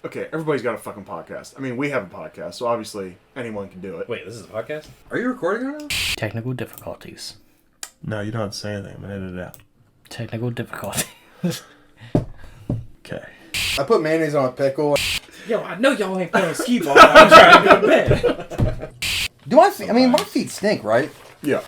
Okay, everybody's got a fucking podcast. I mean, we have a podcast, so obviously anyone can do it. Wait, this is a podcast? Are you recording right now? Technical difficulties. No, you don't have to say anything. I'm going to edit it out. Technical difficulties. Okay. I put mayonnaise on a pickle. Yo, I know y'all ain't playing skee ball. I'm trying to go to bed. Do my feet? I mean, my feet stink, right? Yeah.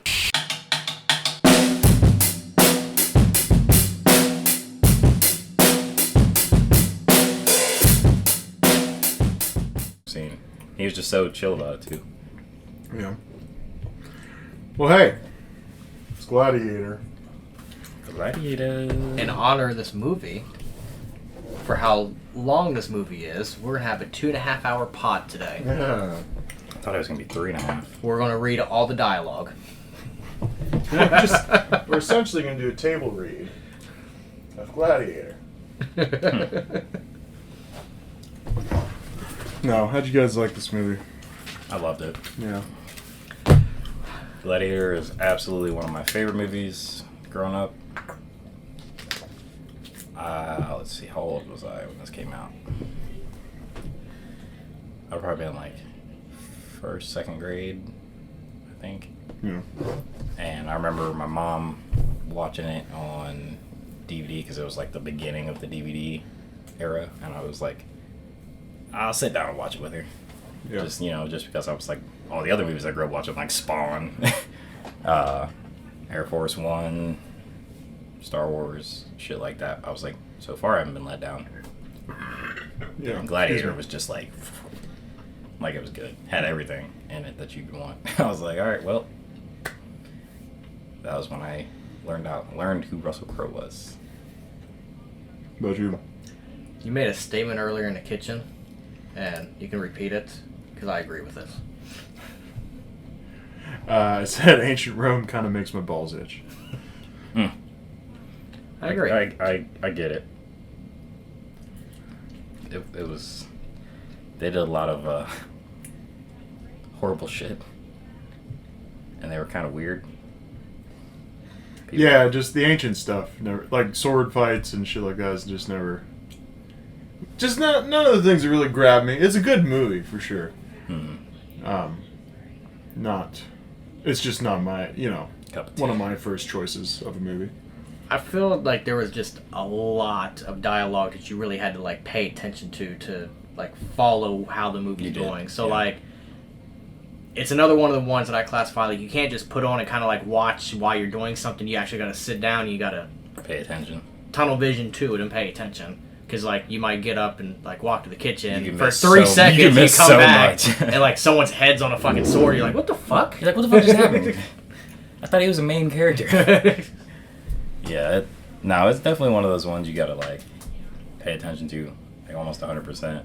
Scene. He was just so chill about it too. Yeah. Well, hey. It's Gladiator. Gladiator. In honor of this movie, for how long this movie is, we're going to have a 2.5 hour pod today. Yeah. I thought it was going to be 3.5. We're going to read all the dialogue. We're essentially going to do a table read of Gladiator. No, how'd you guys like this movie? I loved it. Yeah. Gladiator is absolutely one of my favorite movies growing up. Let's see, how old was I when this came out? I would probably been like first, second grade, I think. Yeah. And I remember my mom watching it on DVD because it was like the beginning of the DVD era, and I was like, I'll sit down and watch it with her. Yeah. Just because I was like, all the other movies I grew up watching, like Spawn, Air Force One, Star Wars, shit like that. I was like, so far I haven't been let down. Yeah. And Gladiator was just like it was good. Had everything in it that you could want. I was like, all right, well, that was when I learned who Russell Crowe was. About you? You made a statement earlier in the kitchen, and you can repeat it, because I agree with it. I said ancient Rome kind of makes my balls itch. I agree. I get it. It was... They did a lot of horrible shit. And they were kind of weird. Yeah, just the ancient stuff. Never, like sword fights and shit like that is just never... Just none of the things that really grab me. It's a good movie, for sure. Not... It's just not my, one of my first choices of a movie. I feel like there was just a lot of dialogue that you really had to like pay attention to like follow how the movie's going. So like, it's another one of the ones that I classify like you can't just put on and kind of like watch while you're doing something. You actually got to sit down and you got to pay attention, tunnel vision to it, and pay attention. Because like you might get up and like walk to the kitchen you for 3 seconds, you come so back and like someone's head's on a fucking sword. You're like, what the fuck? You're like, what the fuck just happened? I thought he was a main character. Yeah, it's definitely one of those ones you gotta like pay attention to, like almost 100%.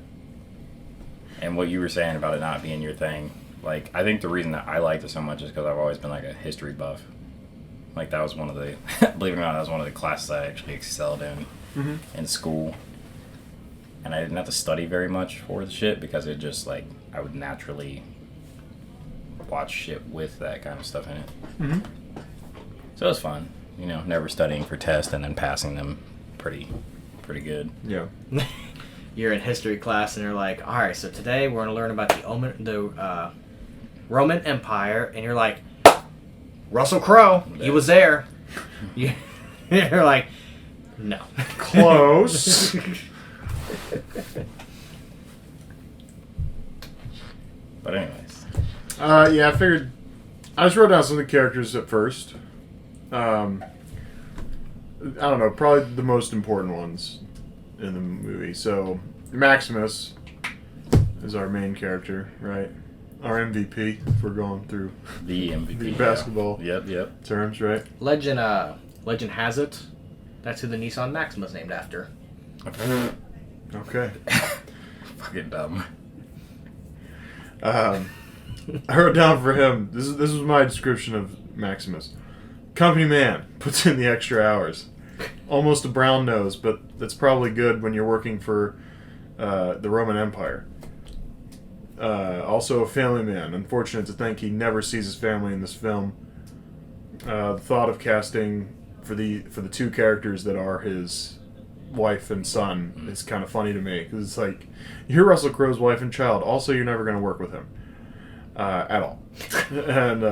And what you were saying about it not being your thing, like I think the reason that I liked it so much is because I've always been like a history buff. Like that was one of the, believe it or not, that was one of the classes I actually excelled in school. And I didn't have to study very much for the shit because it just like I would naturally watch shit with that kind of stuff in it. Mm-hmm. So it was fun. Never studying for tests and then passing them pretty good. Yeah. You're in history class and you're like, all right, so today we're going to learn about the Roman Empire, and you're like, Russell Crowe, he was there. You're like, no. Close. But anyways. Yeah, I figured... I just wrote down some of the characters at first. I don't know, probably the most important ones in the movie. So, Maximus is our main character, right? Our MVP, if we're going through The MVP. the basketball Yep. terms, right? Legend has it that's who the Nissan Maxima is named after. Okay. Fucking dumb. I wrote down for him, this was my description of Maximus. Company man, puts in the extra hours. Almost a brown nose, but that's probably good when you're working for the Roman Empire. Also a family man. Unfortunate to think he never sees his family in this film. The thought of casting for the two characters that are his wife and son is kind of funny to me because it's like you're Russell Crowe's wife and child. Also, you're never going to work with him at all. And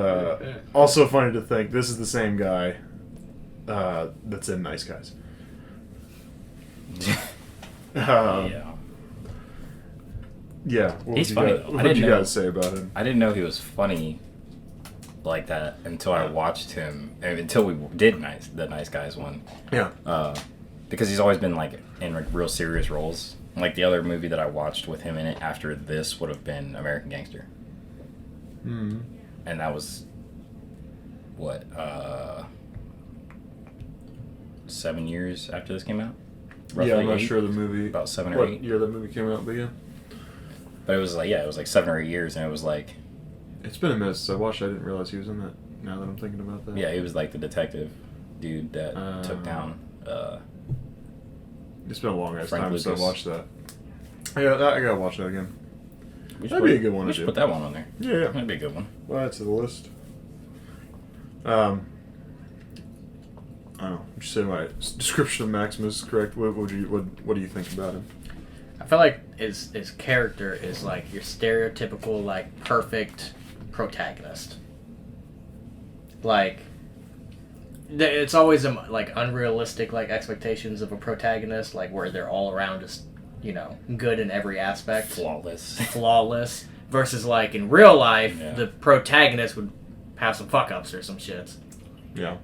also funny to think this is the same guy that's in Nice Guys. Yeah. Yeah. What He's would funny, you though. guys, what would you guys say about him? I didn't know he was funny like that until I watched him, until we did the Nice Guys one. Yeah. Because he's always been like in like, real serious roles. Like the other movie that I watched with him in it after this would have been American Gangster. Mm-hmm. And that was what 7 years after this came out. Roughly Yeah, I'm not 8? sure the movie. About 7 or what 8 year that movie came out, but yeah. But it was like 7 or 8 years, and it was like It's been a minute since I watched it. I didn't realize he was in that. Now that I'm thinking about that. he was like the detective dude that took down. It's been a long ass Frank time since I Lucas. watched that. Yeah, I gotta watch that again. That'd be a good one We to should do. put that one on there. Yeah, yeah. That'd be a good one. Well, that's to the list. I don't know. Would you say my description of Maximus is correct? What do you think about him? I feel like his character is like your stereotypical like perfect protagonist. Like it's always like unrealistic like expectations of a protagonist, like where they're all around just good in every aspect, flawless. Versus like in real life, the protagonist would have some fuck ups or some shits. Yeah.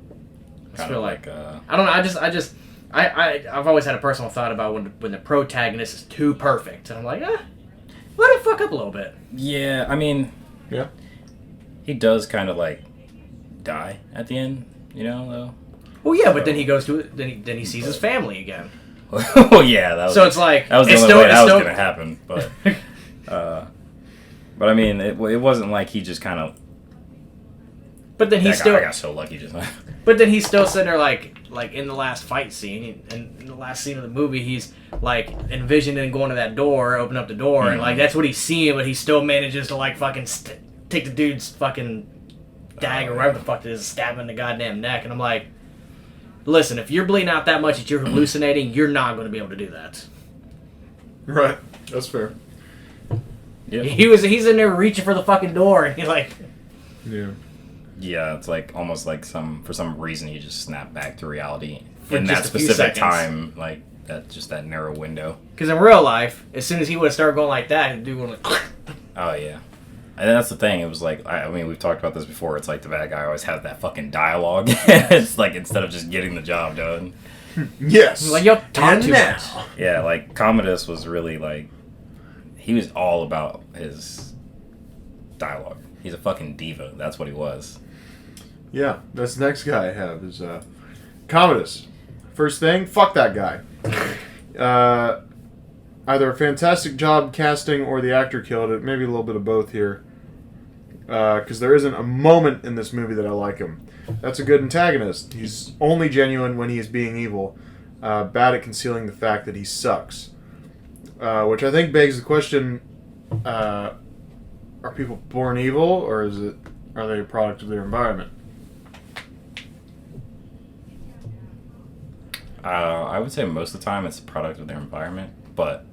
I feel like I don't know. I've always had a personal thought about when the protagonist is too perfect, and I'm like, let it fuck up a little bit. Yeah, I mean, yeah, he does kind of like die at the end, though. Well, yeah, but then he goes to it. Then he sees his family again. Oh yeah, that was. So it's like that was the only way that was gonna happen, but. But I mean, it wasn't like he just kind of. But then I got so lucky just now. But then he's still sitting there like in the last fight scene, and in the last scene of the movie, he's like envisioning going to that door, open up the door, and like that's what he's seeing, but he still manages to like fucking take the dude's fucking dagger, or whatever the fuck it is, stab him in the goddamn neck, and I'm like, listen, if you're bleeding out that much that you're hallucinating, you're not going to be able to do that. Right, that's fair. Yeah, he's in there reaching for the fucking door, and he's like, yeah, it's like almost like for some reason you just snap back to reality for in that just a few specific seconds. time, like that narrow window. Because in real life, as soon as he would have started going like that, the dude would have like, Oh yeah, and that's the thing. It was like I mean we've talked about this before. It's like the bad guy always has that fucking dialogue. It's like instead of just getting the job done. Yes. like, yo, talk too now. much. Yeah, like Commodus was really like he was all about his dialogue. He's a fucking diva. That's what he was. Yeah, that's the next guy I have is Commodus. First thing, fuck that guy. Either a fantastic job casting or the actor killed it. Maybe a little bit of both here. Because there isn't a moment in this movie that I like him. That's a good antagonist. He's only genuine when he is being evil. Bad at concealing the fact that he sucks. Which I think begs the question, are people born evil, or are they a product of their environment? I would say most of the time it's a product of their environment, but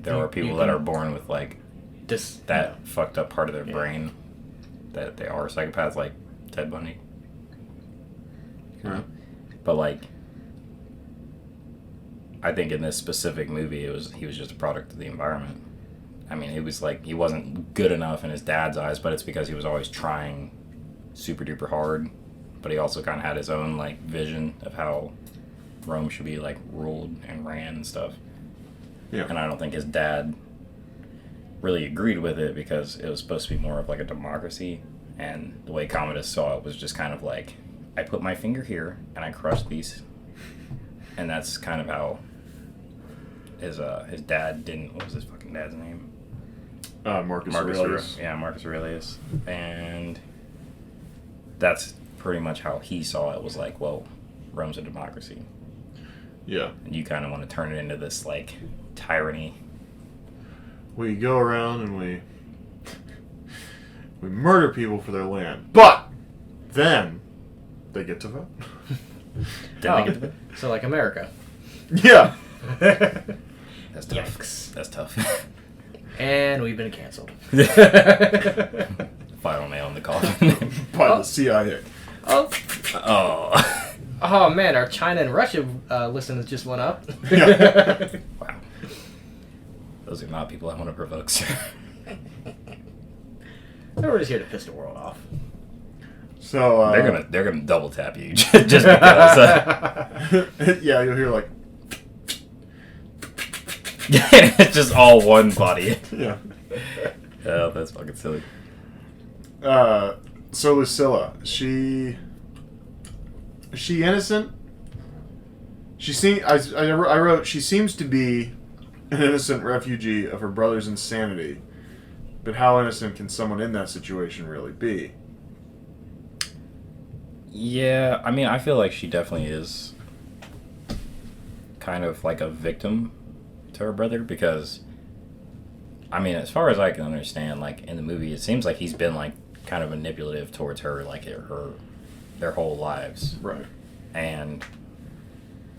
there are people that are born with like that fucked up part of their brain that they are psychopaths, like Ted Bundy. Yeah. But like, I think in this specific movie, he was just a product of the environment. I mean, it was like he wasn't good enough in his dad's eyes, but it's because he was always trying super duper hard. But he also kind of had his own like vision of how Rome should be like ruled and ran and stuff. Yeah. And I don't think his dad really agreed with it because it was supposed to be more of like a democracy. And the way Commodus saw it was just kind of like, I put my finger here and I crushed these. And that's kind of how his dad didn't. What was his fucking dad's name? Marcus Aurelius. Yeah, Marcus Aurelius. And that's pretty much how he saw it. Was like, well, Rome's a democracy. Yeah. And you kind of want to turn it into this like tyranny. We go around and we murder people for their land, but then they get to vote. Then they get to So like America. Yeah. That's tough. Yikes. That's tough. And we've been canceled. Final nail in the coffin. By the CIA. Oh. Oh. Oh man, our China and Russia listens just went up. Yeah. Wow. Those are not people I want to provoke, sir. We're just here to piss the world off. So They're gonna double tap you just because. yeah, you'll hear like It's just all one body. yeah. Oh, that's fucking silly. So Lucilla, is she innocent? I wrote she seems to be an innocent refugee of her brother's insanity. But how innocent can someone in that situation really be? Yeah, I mean, I feel like she definitely is kind of like a victim to her brother because, I mean, as far as I can understand, like in the movie, it seems like he's been like kind of manipulative towards her, like their whole lives, Right. and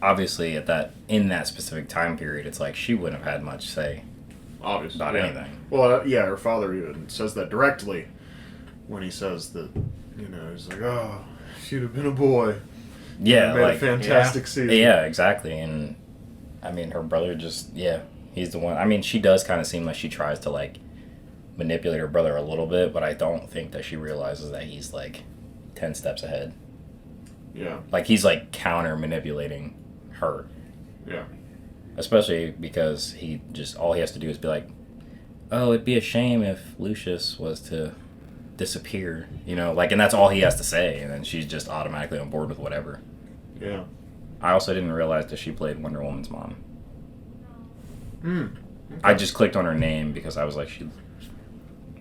obviously in that specific time period, it's like she wouldn't have had much say Obviously. about Yeah. anything. Well, yeah, her father even says that directly when he says that, he's like, oh, if you'd have been a boy. Yeah, Made like a fantastic season. yeah, exactly, and I mean, her brother he's the one. I mean, she does kind of seem like she tries to like manipulate her brother a little bit, but I don't think that she realizes that he's like 10 steps ahead. Yeah. Like he's like counter manipulating her. Yeah. Especially because all he has to do is be like, oh, it'd be a shame if Lucius was to disappear, like, and that's all he has to say, and then she's just automatically on board with whatever. Yeah. I also didn't realize that she played Wonder Woman's mom. Hmm. I just clicked on her name because I was like,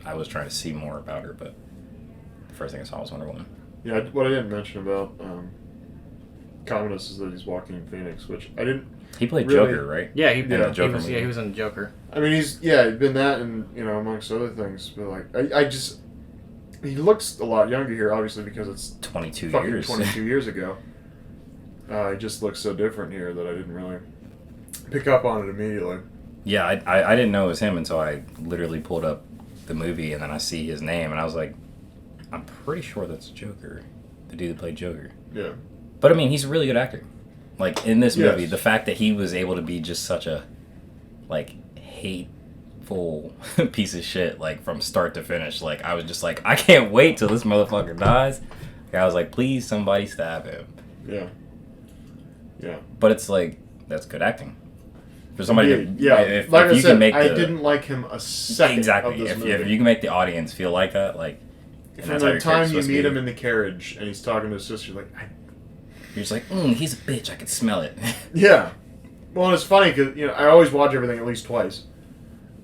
I was trying to see more about her, but the first thing I saw was Wonder Woman. Yeah, what I didn't mention about Commodus is that he's Joaquin Phoenix, which I didn't. He played Really? Joker, right? Yeah, In the Joker movie. he was in Joker. I mean, he's been that and amongst other things, but like I just he looks a lot younger here, obviously because it's 22 fucking years. 22 years ago. He just looks so different here that I didn't really pick up on it immediately. Yeah, I didn't know it was him until I literally pulled up the movie and then I see his name and I was like, I'm pretty sure that's Joker, the dude that played Joker. Yeah. But I mean, he's a really good actor. Like in this movie, Yes. the fact that he was able to be just such a like hateful piece of shit, like from start to finish, like I was just like, I can't wait till this motherfucker dies. Like, I was like, please somebody stab him. Yeah. Yeah. But it's like that's good acting for somebody. Yeah. If Like I you said, can make I the, didn't like him a second exactly. of this If movie. you can make the audience feel like that, like and From that's how the your time character's you supposed to meet be, him in the carriage and he's talking to his sister, you're like, you're just like, he's a bitch. I can smell it. yeah. Well, and it's funny because I always watch everything at least twice,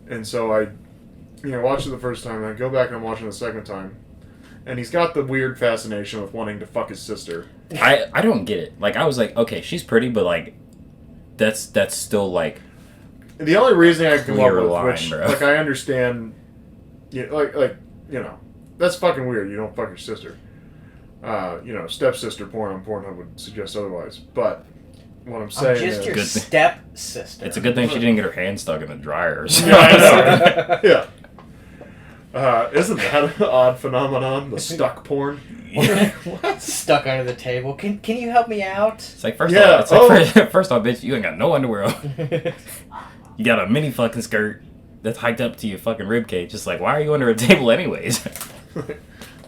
and so I, watched it the first time, and I go back and I'm watching it the second time, and he's got the weird fascination with wanting to fuck his sister. I don't get it. Like I was like, okay, she's pretty, but like that's still like. The only reason I come up Clear with, line, which, bro. like, I understand, that's fucking weird. You don't fuck your sister. Stepsister porn on Pornhub would suggest otherwise. But what I'm saying just is, your Good thing. stepsister. It's a good thing she didn't get her hand stuck in the dryer or something. yeah, I know. Yeah. Isn't that an odd phenomenon? The stuck porn. What? Stuck under the table. Can you help me out? It's like first Yeah, off, first off, bitch, you ain't got no underwear on. You got a mini fucking skirt that's hiked up to your fucking rib cage. Just like, why are you under a table anyways?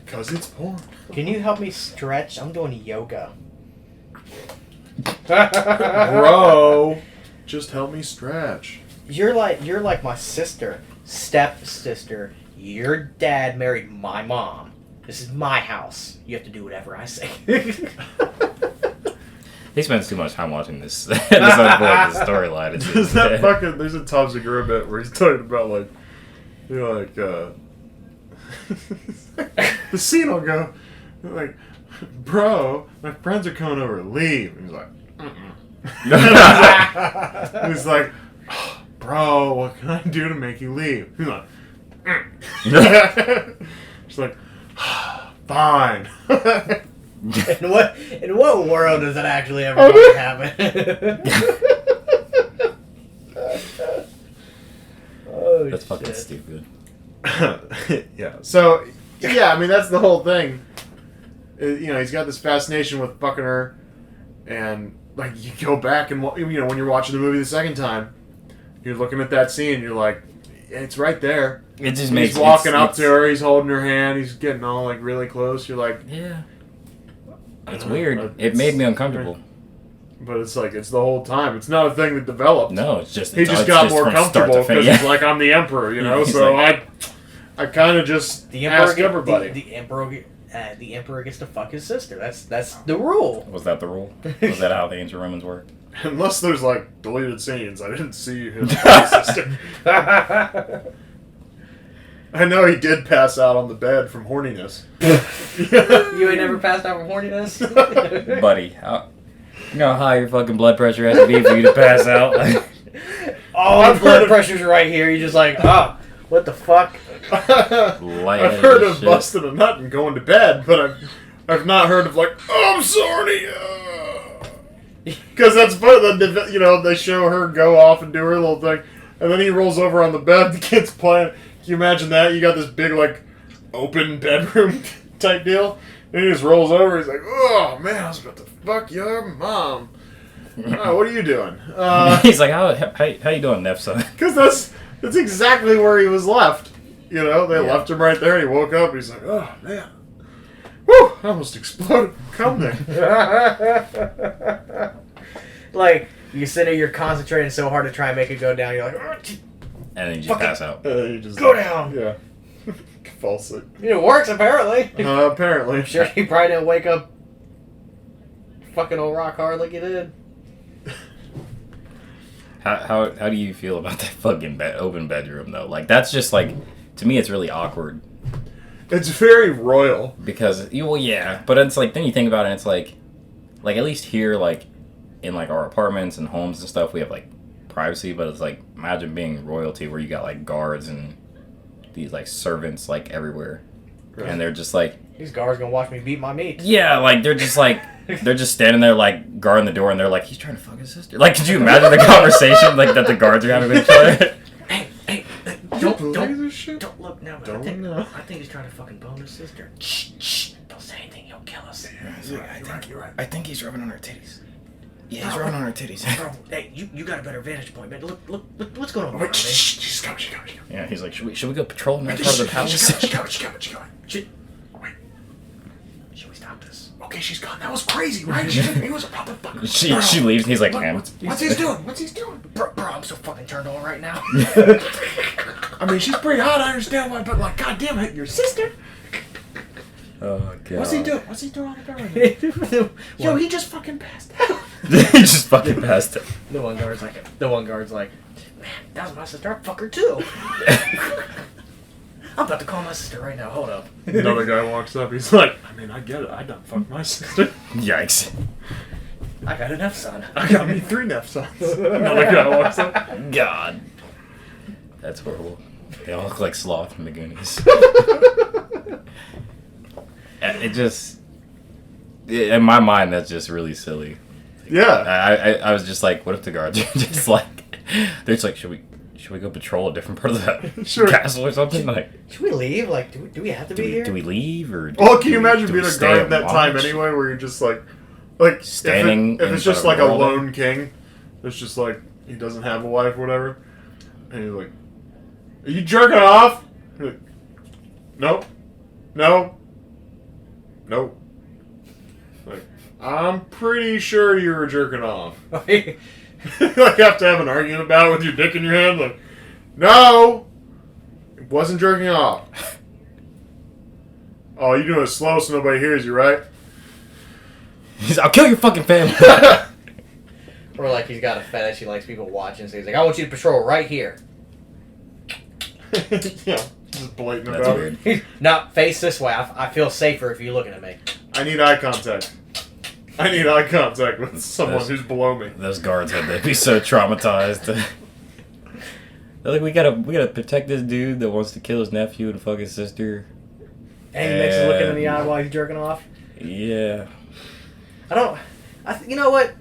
Because it's porn. Can you help me stretch? I'm doing yoga. Bro, just help me stretch. You're like my sister, stepsister. Your dad married my mom. This is my house. You have to do whatever I say. He spends too much time watching this unfold, this storyline. There's that fucking. There's a Tom Segura bit where he's talking about like, the scene will go like, bro, my friends are coming over. Leave. And he's like, he's like, oh, bro, what can I do to make you leave? He's like, she's like, fine. In what world does that actually ever happen? Oh, That's fucking shit. stupid. Yeah. So, yeah, I mean, that's the whole thing. He's got this fascination with fucking her, and like you go back and when you're watching the movie the second time, you're looking at that scene, you're like, it's right there. It just makes he's walking up to her, he's holding her hand, he's getting all like really close. You're like, yeah. It's weird. It made me uncomfortable. But it's like it's the whole time. It's not a thing that developed. No, it's just he just got more from start to comfortable finish. because he's like, I'm the emperor, Yeah, he's So like- I kind of just ask everybody. The emperor gets to fuck his sister. That's the rule. Was that the rule? Was that how the ancient Romans worked? Unless there's like deleted scenes, I didn't see his sister. I know he did pass out on the bed from horniness. You ain't never passed out from horniness, Buddy, you know how high your fucking blood pressure has to be for you to pass out? All the blood pressure's right here. You're just like, oh, what the fuck? I've heard of busting a nut and going to bed, but I've not heard of like, oh, I'm sorry. Because that's part of the, they show her go off and do her little thing, and then he rolls over on the bed, the kid's playing. Can you imagine that? You got this big, like, open bedroom type deal, and he just rolls over, he's like, oh, man, I was about to fuck your mom. Oh, what are you doing? He's like, how you doing, Neff, son? Because that's exactly where he was left. They left him right there, and he woke up, and he's like, oh, man. Whew, I almost exploded. Come there. Like, you sit there, you're concentrating so hard to try and make it go down, you're like, And then you just pass out. You just go down. Yeah. Fall asleep. It works, apparently. Apparently. I'm sure he probably didn't wake up fucking old rock hard like you did. How do you feel about that fucking open bedroom, though? Like, that's just, like, to me, it's really awkward. It's very royal. Because, yeah, but it's like, then you think about it, and it's like at least here, like, in, like, our apartments and homes and stuff, we have, like, privacy, but it's like, imagine being royalty where you got, like, guards and these, like, servants, like, everywhere. Right. And they're just like... These guards gonna watch me beat my meat. Yeah, like, they're just, like... They're just standing there, like, guarding the door, and they're like, he's trying to fuck his sister. Like, could you imagine the conversation, like, that the guards are having with each other? Hey, don't look now. I think he's trying to fucking bone his sister. Shh, don't say anything, he'll kill us. You're right. I think he's rubbing on her titties. Yeah, he's rubbing on her titties. Bro, hey, you got a better vantage point, man. Look, what's going on? Wait, she's coming. Yeah, he's like, should we go patrolling that part of the palace? She's coming. Wait. Should we stop this? Okay, she's gone. That was crazy, right? He was a proper fucker. She leaves, and he's like, man. What's he doing? Bro, I'm so fucking turned on right now. I mean, she's pretty hot, I understand why, but like, goddamn it, your sister? Oh, God. What's he doing on the bed right now? Yo, he just fucking passed out. He just fucking passed it. The one guard's like, man, that was my sister. I fuck her too. I'm about to call my sister right now. Hold up. Another guy walks up. He's like, I mean, I get it. I done fucked my sister. Yikes. I got enough, son. I got me 3 Neff sons. Another guy walks up. God. That's horrible. They all look like Sloth from the Goonies. It just... In my mind, that's just really silly. Yeah. I was just like, what if the guards are just like... They're just like, should we go patrol a different part of the castle or something? Like, should we leave? Like, do we have to be here? Do we leave or? Well, can you imagine do being we a stay guard and at that time watch? anyway, where you're just like standing. If it's just like a lone king, it's just like he doesn't have a wife or whatever, and you're like, "Are you jerking off?" You're like, nope. Like, I'm pretty sure you were jerking off. Like, have to have an argument about it with your dick in your hand. Like, no, it wasn't jerking off. Oh, you're doing it slow so nobody hears you, right? I'll kill your fucking family. Or like he's got a fetish, he likes people watching, so he's like, I want you to patrol right here. Yeah, just blatant That's about weird. it. No, face this way. I feel safer if you're looking at me. I need eye contact. With someone who's below me. Those guards had to be so traumatized. They're like, we gotta protect this dude that wants to kill his nephew and fuck his sister. And he makes us look in the eye while he's jerking off. Yeah. You know what?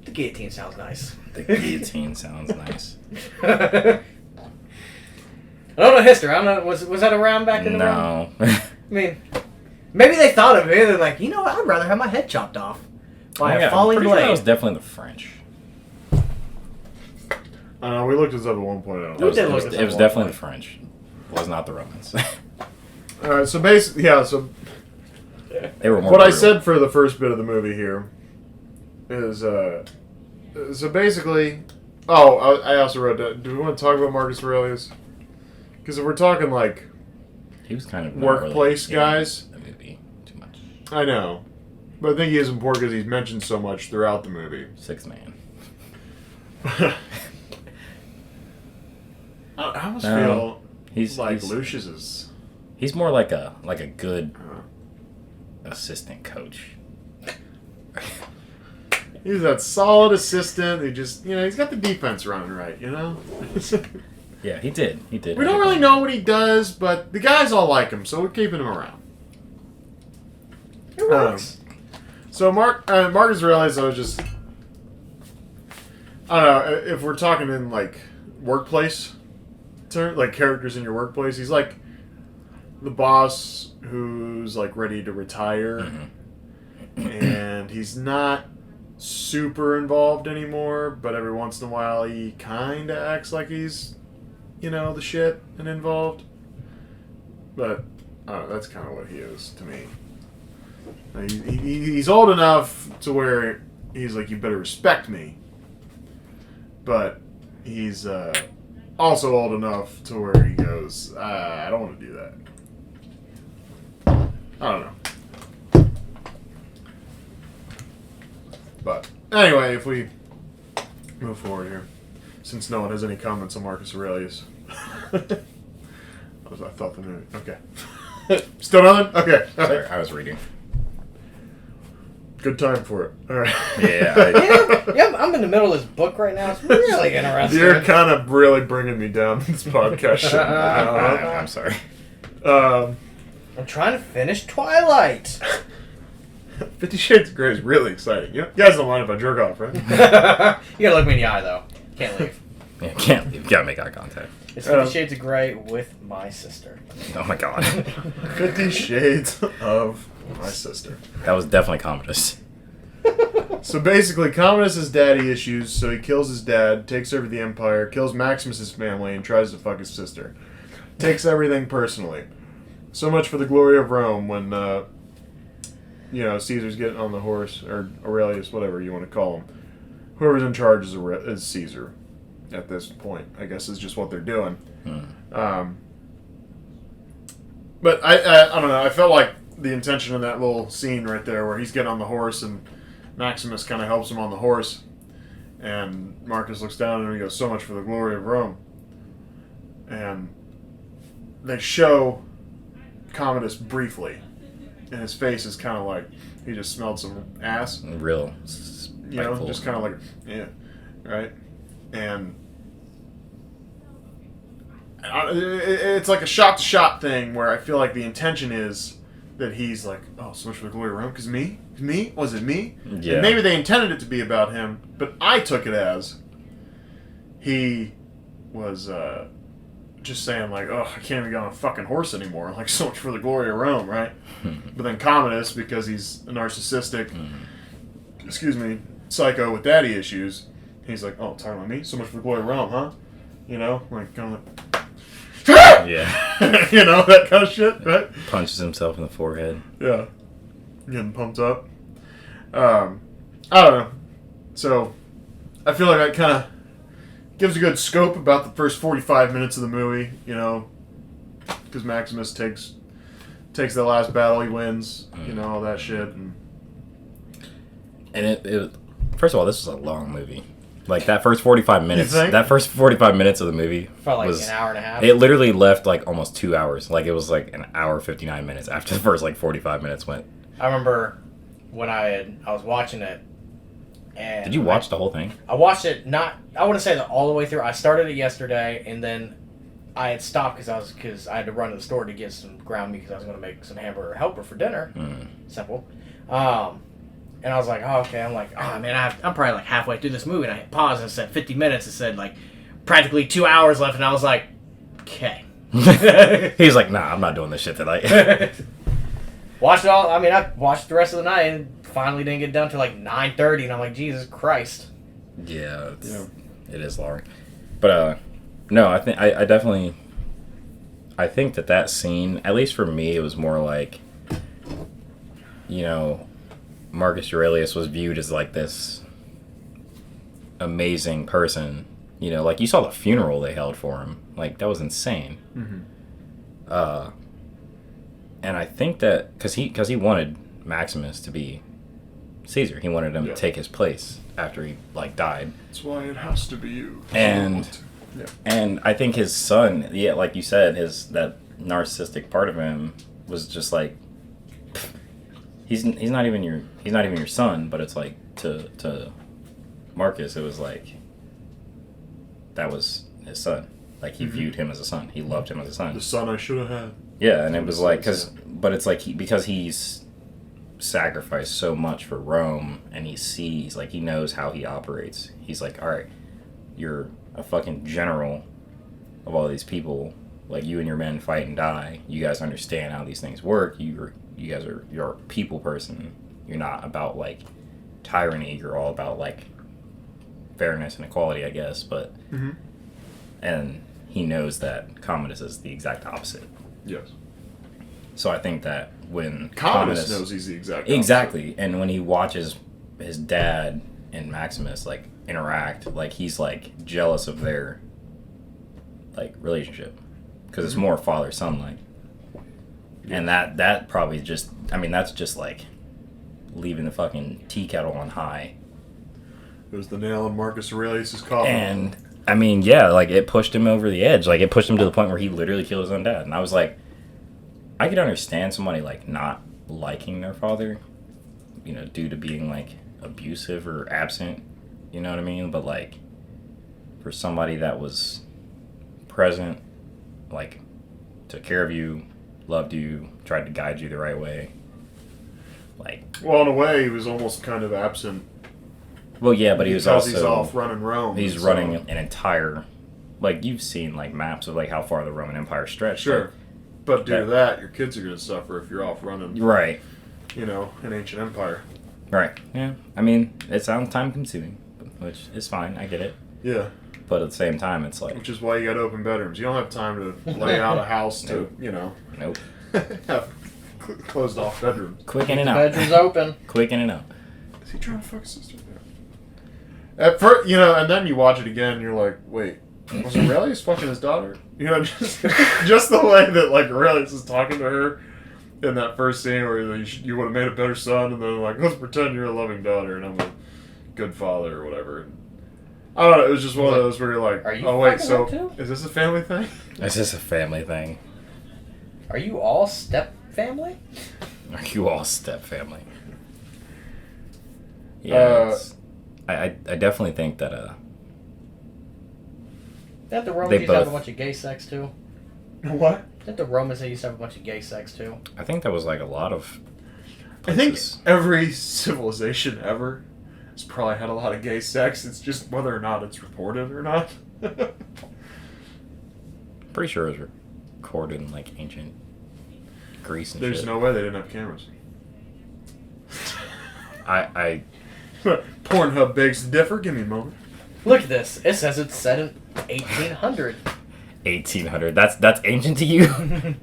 The guillotine sounds nice. The guillotine sounds nice. I don't know history. I don't know. Was that around back in the No. I mean, maybe they thought of it. They're like, you know what? I'd rather have my head chopped off by a falling I'm pretty blade. sure that was definitely the French. We looked this up at one point. I don't know. We did look It this up was at one definitely point. the French. It was not the Romans. All right, so basically, yeah. So They were more what I brutal. said for the first bit of the movie here is, so basically, I also wrote that. Do we want to talk about Marcus Aurelius? Because if we're talking like He was kind of not workplace really in guys. the movie too much. I know, but I think he is important because he's mentioned so much throughout the movie. Sixth man. I almost No, feel He's like he's, Lucius is. he's more like a good assistant coach. He's that solid assistant who just, he's got the defense running right, Yeah, he did. He did. We don't really know what he does, but the guys all like him, so we're keeping him around. It works. So Marcus Aurelius, I don't know, if we're talking in like workplace terms, like characters in your workplace, he's like the boss who's like ready to retire, and he's not super involved anymore, but every once in a while he kind of acts like he's, the shit and involved. But that's kind of what he is to me. He's old enough to where he's like, you better respect me. But he's also old enough to where he goes, I don't want to do that. I don't know. But anyway, if we move forward here, since no one has any comments on Marcus Aurelius. I thought the movie. Okay. Still nothing? Okay. Sorry, I was reading. Good time for it. All right. Yeah. I'm in the middle of this book right now. It's really interesting. You're kind of really bringing me down this podcast. Shit. I'm sorry. I'm trying to finish Twilight. 50 Shades of Grey is really exciting. You guys don't mind if I jerk off, right? You gotta look me in the eye, though. Can't leave. Yeah, can't leave. You gotta make eye contact. It's 50 Shades of Grey with my sister. Oh my god. 50 Shades of my sister. That was definitely Commodus. So basically, Commodus has daddy issues, so he kills his dad, takes over the Empire, kills Maximus's family, and tries to fuck his sister. Takes everything personally. So much for the glory of Rome when, Caesar's getting on the horse, or Aurelius, whatever you want to call him. Whoever's in charge is Caesar at this point. I guess is just what they're doing. But I don't know. I felt like the intention of that little scene right there where he's getting on the horse and Maximus kind of helps him on the horse. And Marcus looks down and he goes, so much for the glory of Rome. And they show Commodus briefly. And his face is kind of like he just smelled some ass. Real. Just kind of like, yeah, right? And it's like a shot-to-shot thing where I feel like the intention is that he's like, oh, so much for the glory of Rome, because me? Was it me? Yeah. And maybe they intended it to be about him, but I took it as he was just saying like, oh, I can't even get on a fucking horse anymore. Like, so much for the glory of Rome, right? But then Commodus, because he's a narcissistic, psycho with daddy issues, he's like, oh, talking about me? So much for the glory of Rome, huh? Like, kind of like... Yeah. That kind of shit, right? Punches himself in the forehead. Yeah. Getting pumped up. I don't know. So, I feel like that kind of gives a good scope about the first 45 minutes of the movie, because Maximus takes the last battle, he wins, all that shit. And it first of all, this was a long movie. Like, that first 45 minutes, You think? that first 45 minutes of the movie Felt like was, an hour and a half. It literally left, like, almost 2 hours. Like, it was, like, an hour 59 minutes after the first, 45 minutes went. I remember when I was watching it, and Did you watch the whole thing? I watched it, I wouldn't say that all the way through. I started it yesterday, and then I had stopped because I had to run to the store to get some ground meat because I was going to make some hamburger helper for dinner. Simple. And I was like, oh, okay. I'm like, oh, man, I'm probably like halfway through this movie. And I hit pause and it said 50 minutes. It said like practically 2 hours left. And I was like, okay. He's like, nah, I'm not doing this shit tonight. Watched it all. I mean, I watched the rest of the night and finally didn't get done till like 9:30, and I'm like, Jesus Christ. Yeah, it is long. But no, I think I definitely. I think that scene, at least for me, it was more like, you know, Marcus Aurelius was viewed as like this amazing person. You know, like you saw the funeral they held for him. Like that was insane. Mm-hmm. And I think that because he wanted Maximus to be Caesar, he wanted him to take his place after he like died. That's why it has to be you. And I think his son, like you said, that narcissistic part of him was just like, he's not even your son, but it's like to Marcus, it was like that was his son. Like he viewed him as a son. He loved him as a son. The son I should have had. Yeah, and it was like but it's like because he's sacrificed so much for Rome, and he sees, like, he knows how he operates. He's like, all right, you're a fucking general of all these people. Like, you and your men fight and die. You guys understand how these things work. You're a people person. You're not about like tyranny. You're all about like fairness and equality, I guess. But and he knows that Commodus is the exact opposite. Yes. So I think that when Commodus knows he's the exact opposite. Exactly, and when he watches his dad and Maximus like interact, like he's like jealous of their like relationship because it's more father-son like. And that probably just, I mean, that's just like leaving the fucking tea kettle on high. It was the nail in Marcus Aurelius' coffin. And I mean, yeah, like it pushed him over the edge. Like it pushed him to the point where he literally killed his own dad. And I was like, I could understand somebody like not liking their father, you know, due to being like abusive or absent. You know what I mean? But like for somebody that was present, like took care of you, loved you, tried to guide you the right way. Like, well, in a way, he was almost kind of absent. Well, yeah, but he was also... Because he's off running Rome. He's running an entire... Like, you've seen, like, maps of, like, how far the Roman Empire stretched. Sure. Like, but due to that, your kids are going to suffer if you're off running... Right. You know, an ancient empire. Right. Yeah. I mean, it sounds time-consuming, which is fine. I get it. Yeah. But at the same time, it's like... Which is why you got open bedrooms. You don't have time to lay out a house to, you know... Nope. have closed off bedrooms. Quick in and out. Bedroom's open. Quick in and out. Is he trying to fuck his sister? Yeah. At first, you know, and then you watch it again and you're like, wait, was Aurelius fucking his daughter? You know, just the way that, like, Aurelius is talking to her in that first scene where you would have made a better son, and then, like, let's pretend you're a loving daughter and I'm a good father or whatever. I don't know, it was just one of those where you're like, oh wait, so is this a family thing? Is this a family thing? Are you all step family? Are you all step family? Yeah, I definitely think that Didn't the Romans They used to have a both- bunch of gay sex too? What? Didn't the Romans used to have a bunch of gay sex too? I think that was like a lot of I think places. every civilization ever has probably had a lot of gay sex. It's just whether or not it's reported or not. Pretty sure it was recorded in like ancient Greece and There's shit. no way they didn't have cameras. I Pornhub begs to differ. Give me a moment. Look at this. It says it's set in 1800. 1800. That's ancient to you.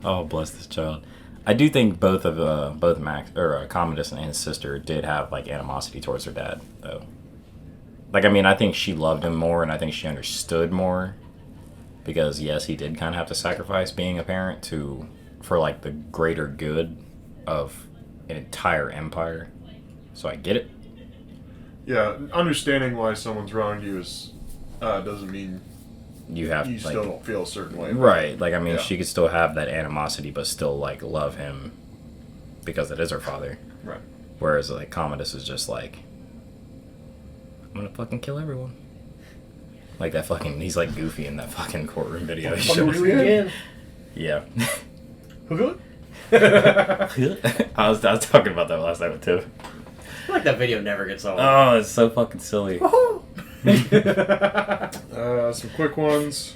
Oh, bless this child. I do think both Max or Commodus and his sister did have like animosity towards her dad, though. Like, I mean, I think she loved him more, and I think she understood more, because yes, he did kind of have to sacrifice being a parent for like the greater good of an entire empire. So I get it. Yeah, understanding why someone's wronged you is doesn't mean You have you like, still don't feel a certain way. about right. Like, I mean, Yeah. she could still have that animosity, but still like love him because it is her father. it. Right. Whereas like Commodus is just like, I'm gonna fucking kill everyone. Like that fucking, he's like Goofy in that fucking courtroom video. he showed us. Again. Yeah. I I was talking about that last night too. feel like that video never gets old. Oh, it's so fucking silly. Some quick ones.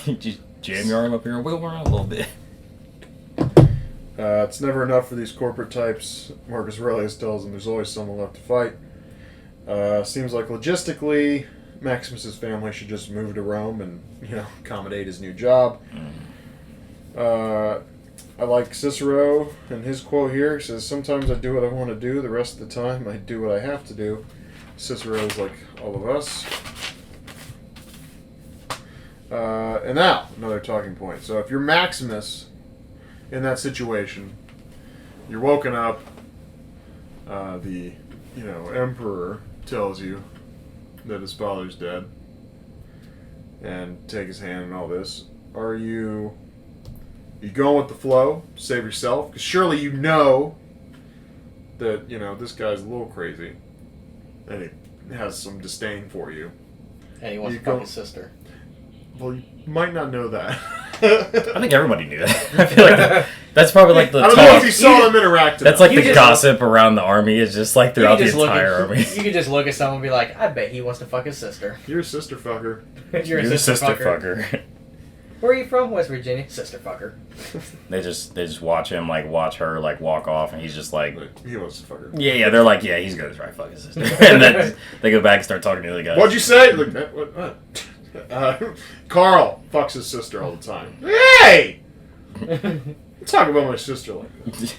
Did jam your arm up here and wiggle around a little bit. It's never enough for these corporate types. Marcus Aurelius tells them there's always someone left to fight. Seems like logistically, Maximus's family should just move to Rome and, accommodate his new job. I like Cicero and his quote here. He says, "Sometimes I do what I want to do. The rest of the time, I do what I have to do." Cicero's like all of us. And now, another talking point. So if you're Maximus in that situation, you're woken up, the emperor tells you that his father's dead, and take his hand and all this. Are you going with the flow, save yourself? Because surely you know that this guy's a little crazy, and he has some disdain for you. And he wants to fuck his sister. Well, you might not know that. I think everybody knew that. I feel like that's probably like the I don't talk. know if you saw them interact. That's like the gossip around the army. Is just like throughout the entire army. You could just look at someone and be like, I bet he wants to fuck his sister. You're a sister fucker. You're a sister fucker. Where are you from? West Virginia. Sister fucker. They just watch him watch her walk off, and he's just like, he wants to fuck her. Yeah. They're like, yeah, he's gonna try to fuck his sister, and then they go back and start talking to the other guys. What'd you say? Like, what? Carl fucks his sister all the time. Hey! Talk about my sister like that.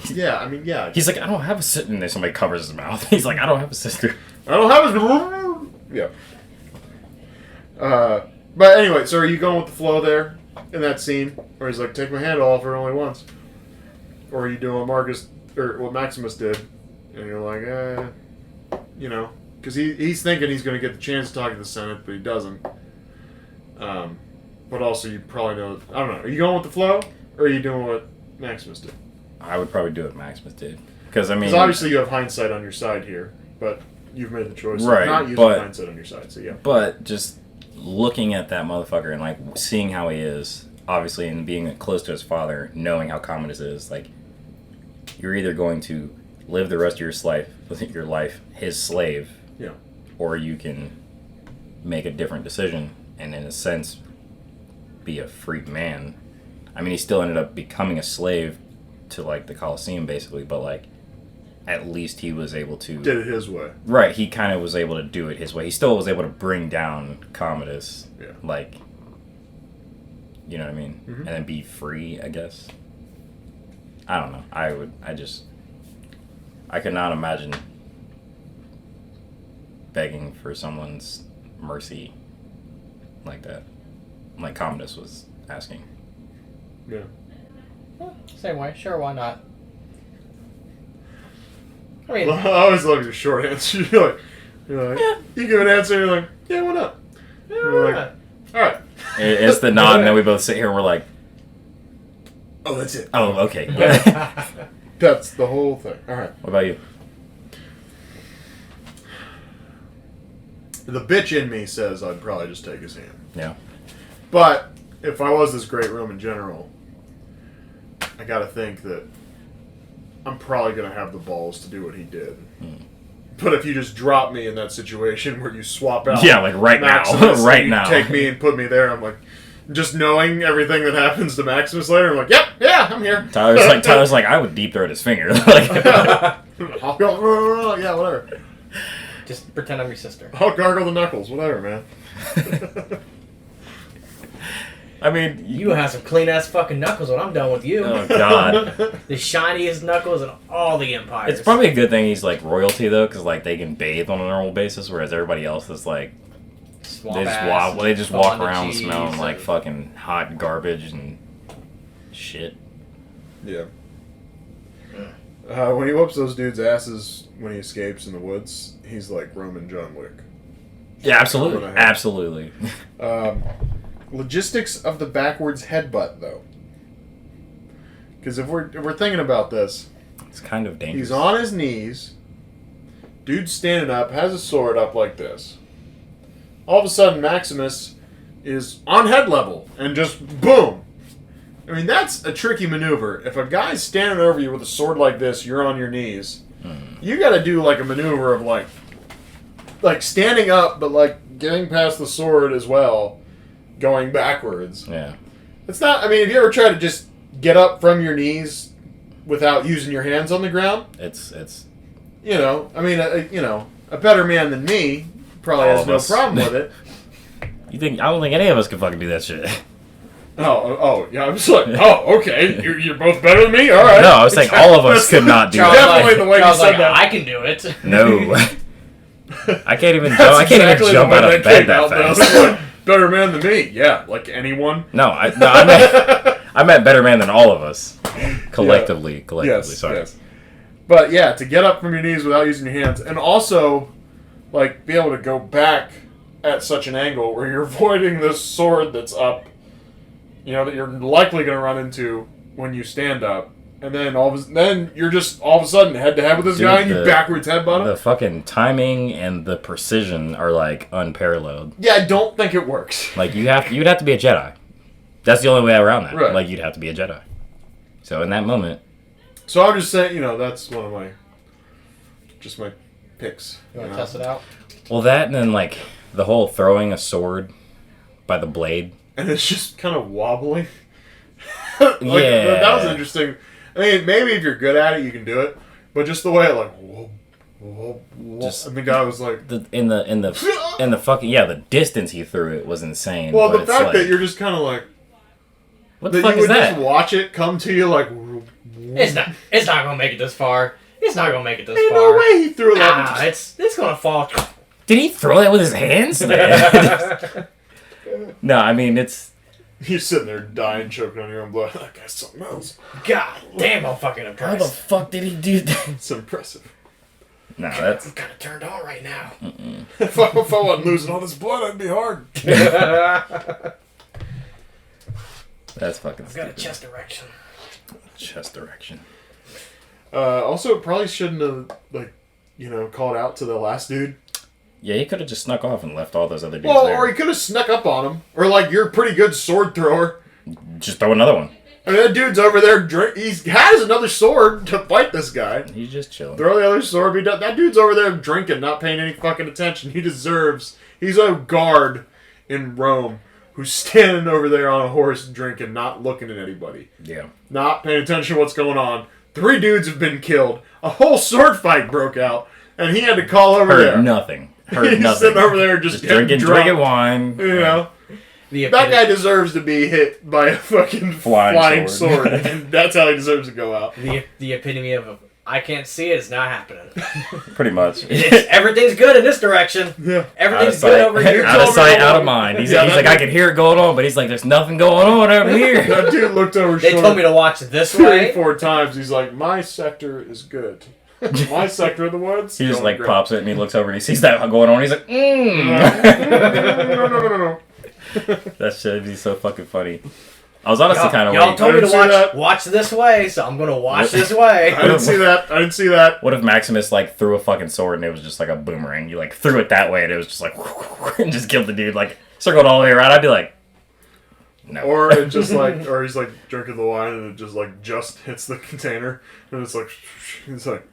Yeah. He's like, I don't have a sister. And then somebody covers his mouth. He's like, I don't have a sister. I don't have a... Yeah. But anyway, so are you going with the flow there in that scene where he's like, take my hand off her only once? Or are you doing what Marcus, or what Maximus did, and you're like, because he's thinking he's going to get the chance to talk to the Senate, but he doesn't. But also you probably know, I don't know, are you going with the flow, or are you doing what Maximus did? I would probably do what Maximus did. Because obviously you have hindsight on your side here, but you've made the choice right, of not using hindsight on your side, so yeah. But just looking at that motherfucker and seeing how he is, obviously, and being close to his father, knowing how Commodus is, you're either going to live the rest of your life his slave, yeah, or you can make a different decision and in a sense be a free man. I mean, he still ended up becoming a slave to the Colosseum basically, but at least he was able to... Did it his way. Right, he kind of was able to do it his way. He still was able to bring down Commodus. Yeah. You know what I mean? Mm-hmm. And then be free, I guess. I don't know. I could not imagine begging for someone's mercy like that. Like Commodus was asking. Yeah. Same way. Sure, why not? I mean, I always love your short answer. You're like, yeah. You give an answer, and you're like, yeah, why not? You're like, all right. It's the nod, and then we both sit here and we're like, oh, that's it. oh, okay. That's the whole thing. All right. What about you? The bitch in me says I'd probably just take his hand. Yeah. But if I was this great Roman general, I got to think that I'm probably going to have the balls to do what he did. But if you just drop me in that situation where you swap out... Yeah, right Maximus now. Right you now. Take me and put me there, I'm like... Just knowing everything that happens to Maximus later, I'm like, yep, yeah, I'm here. Tyler's like, I would deep throat his finger. I'll go, yeah, whatever. just pretend I'm your sister. I'll gargle the knuckles, whatever, man. I mean, you have some clean ass fucking knuckles when I'm done with you. Oh god, the shiniest knuckles in all the empires. It's probably a good thing he's royalty though, because they can bathe on a normal basis, whereas everybody else is they just walk around smelling fucking hot garbage and shit. Yeah. When he whoops those dudes' asses when he escapes in the woods, he's like Roman John Wick. Yeah, absolutely. Logistics of the backwards headbutt, though. Because if we're thinking about this, it's kind of dangerous. He's on his knees. Dude's standing up, has a sword up like this. All of a sudden, Maximus is on head level and just boom. I mean, that's a tricky maneuver. If a guy's standing over you with a sword like this, you're on your knees. You got to do a maneuver of standing up, but getting past the sword as well. going backwards. Yeah. It's not. I mean, have you ever tried to just get up from your knees without using your hands on the ground? It's. You know, I mean, a better man than me probably All has of no us. problem with it. You think? I don't think any of us could fucking do that shit. Yeah, I'm just like, okay, you're both better than me? All right. No, I was saying all of us could not do Charles, that. Definitely the way you Charles said like, that. I can do it. No. I can't even jump. That's I can't exactly even jump the way out of that bed came that out, but I was fast. like, better man than me? Yeah, like anyone? No, I meant better man than all of us. Collectively. Yes, Sorry. yes. But yeah, to get up from your knees without using your hands, and also, like, be able to go back at such an angle where you're avoiding this sword that's up, you know, that you're likely going to run into when you stand up, and then then you're just all of a sudden head to head with this Dude, guy, and you backwards headbutt him. The fucking timing and the precision are like unparalleled. Yeah, I don't think it works. Like you'd have to be a Jedi. That's the only way around that. Right. Like you'd have to be a Jedi. So in that moment, So I'm just saying, that's one of my picks. You want to test it out? well, that and then like the whole throwing a sword by the blade. And it's just kind of wobbling. Yeah. That was interesting. I mean, maybe if you're good at it, you can do it. But just the way it whoa, whoa, whoa. Just- And the guy was like... In the fucking the distance he threw it was insane. Well, but the it's fact like, that you're just kind of like... what That the fuck you is would that? just watch it come to you like... It's not gonna make it this far. It's not gonna make it this Ain't far. no way he threw that. Ah, it's gonna fall. Did he throw that with his hands? No, I mean it's. You're sitting there dying, choking on your own blood. That guy's something else. God damn, I'm fucking How impressed. the fuck did he do that? It's impressive. No, that's. I'm kind of turned on right now. If I wasn't losing all this blood, I'd be hard. That's fucking I've got a stupid. chest erection. Chest direction. Also, it probably shouldn't have, called out to the last dude. Yeah, he could have just snuck off and left all those other dudes Well, there. or he could have snuck up on him. Or, you're a pretty good sword thrower. Just throw another one. I mean, that dude's over there. He has another sword to fight this guy. He's just chilling. Throw the other sword. That dude's over there drinking, not paying any fucking attention. He deserves. He's a guard in Rome who's standing over there on a horse drinking, not looking at anybody. Yeah. Not paying attention to what's going on. 3 dudes have been killed. A whole sword fight broke out. And he had to call over Heard there. nothing. Heard He's nothing. sitting over there just getting drinking drunk. wine. That guy deserves to be hit by a fucking flying sword. And that's how he deserves to go out. The epitome of I can't see it. It's not happening. Pretty much. Everything's good in this direction. Yeah. Everything's good over here. Out of sight, out of mind. He's Yeah, like, that I can hear it going on, but he's like, there's nothing going on over here. That dude looked over his They shoulder told me to watch this 3 way. 4 times. He's like, my sector is good. My sector of the woods. He just going great. pops it and he looks over and he sees that going on. He's like, No. That should be so fucking funny. I was honestly kind of Y'all waiting. told me to I didn't see that. watch this way, so I'm gonna watch this way. I didn't see that. What if Maximus threw a fucking sword and it was just like a boomerang? You threw it that way and it was just like and just killed the dude, circled all the way around. I'd be like, no. Or it just or he's drinking the wine and it just hits the container and it's he's like,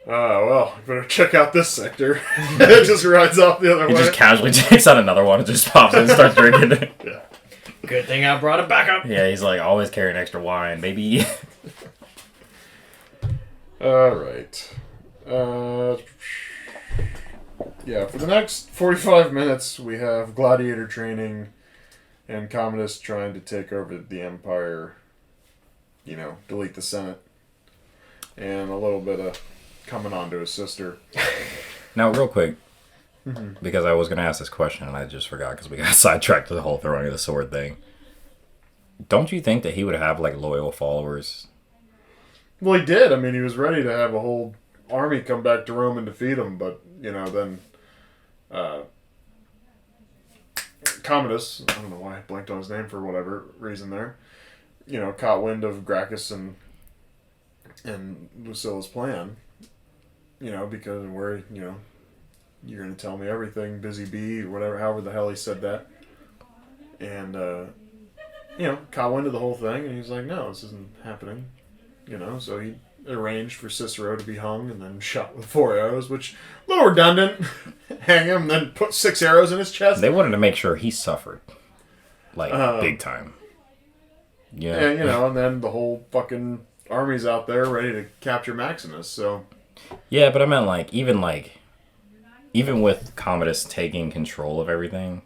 oh well, you better check out this sector. It just rides off the other He way. just casually takes out another one and just pops it and starts drinking. Yeah. Good thing I brought it back up. Yeah, he's always carrying extra wine, baby. All right. Yeah, for the next 45 minutes, we have Gladiator training and Commodus trying to take over the Empire, delete the Senate, and a little bit of coming on to his sister. Now, real quick, because I was going to ask this question and I just forgot because we got sidetracked to the whole throwing of the sword thing. Don't you think that he would have loyal followers? Well, he did. I mean, he was ready to have a whole army come back to Rome and defeat him, but, then Commodus, I don't know why I blanked on his name for whatever reason there, caught wind of Gracchus and Lucilla's plan, because you're going to tell me everything, busy bee, or whatever, however the hell he said that. And, caught wind of the whole thing, and he's like, no, this isn't happening. So he arranged for Cicero to be hung and then shot with 4 arrows, which, a little redundant. Hang him and then put 6 arrows in his chest. They wanted to make sure he suffered. like big time. Yeah, And, and then the whole fucking army's out there ready to capture Maximus, so... Yeah, but I meant, even with Commodus taking control of everything,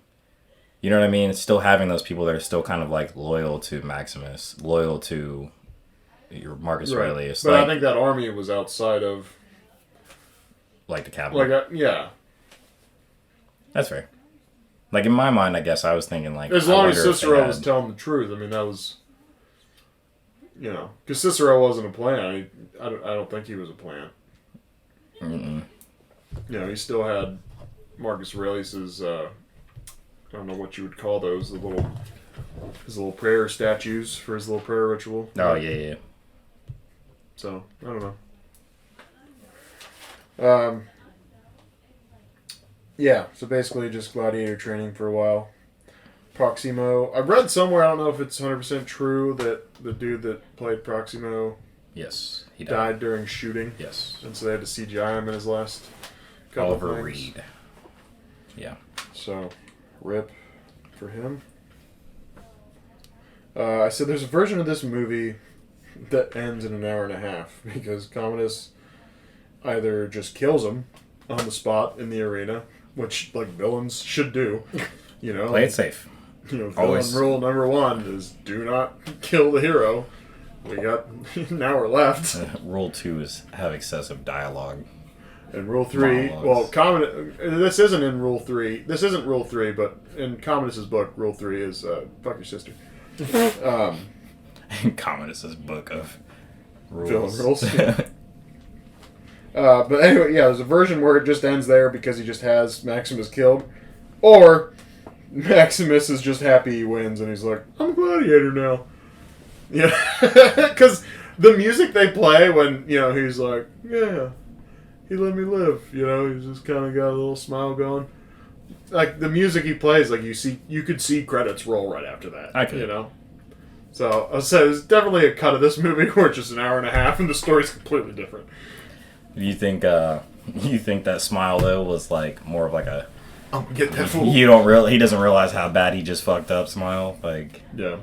you know what I mean? It's still having those people that are still kind of, loyal to Maximus, loyal to your Marcus Aurelius. But I think that army was outside of... the capital. Yeah. That's fair. In my mind, I guess I was thinking, as long as Cicero was telling the truth, I mean, that was... because Cicero wasn't a plant. I don't think he was a plant. Mm-mm. He still had Marcus Aurelius's, I don't know what you would call those, his little prayer statues for his little prayer ritual. Oh, yeah. So, I don't know. Yeah, so basically just gladiator training for a while. Proximo. I've read somewhere, I don't know if it's 100% true, that the dude that played Proximo Yes, he died during shooting. Yes. And so they had to CGI him in his last couple Oliver of things. Reed. Yeah. So, rip for him. I said there's a version of this movie that ends in an hour and a half because Commodus either just kills him on the spot in the arena, which villains should do. Play it safe. Villain Always. rule number 1 is do not kill the hero. We got an hour left. Rule 2 is have excessive dialogue. And rule 3, this isn't in rule 3. This isn't rule 3, but in Commodus's book, rule 3 is fuck your sister. Commodus's book of Villain rules. But anyway, yeah, there's a version where it just ends there because he just has Maximus killed. Or Maximus is just happy he wins and he's like, I'm a gladiator now. Yeah. Because the music they play when, he's like, yeah, he let me live. He's just kind of got a little smile going. The music he plays, you could see credits roll right after that. I could. So, I'll say there's definitely a cut of this movie where it's just an hour and a half and the story's completely different. You think that smile though was more of a I'm gonna get that fool. he doesn't realize how bad he just fucked up smile Yeah.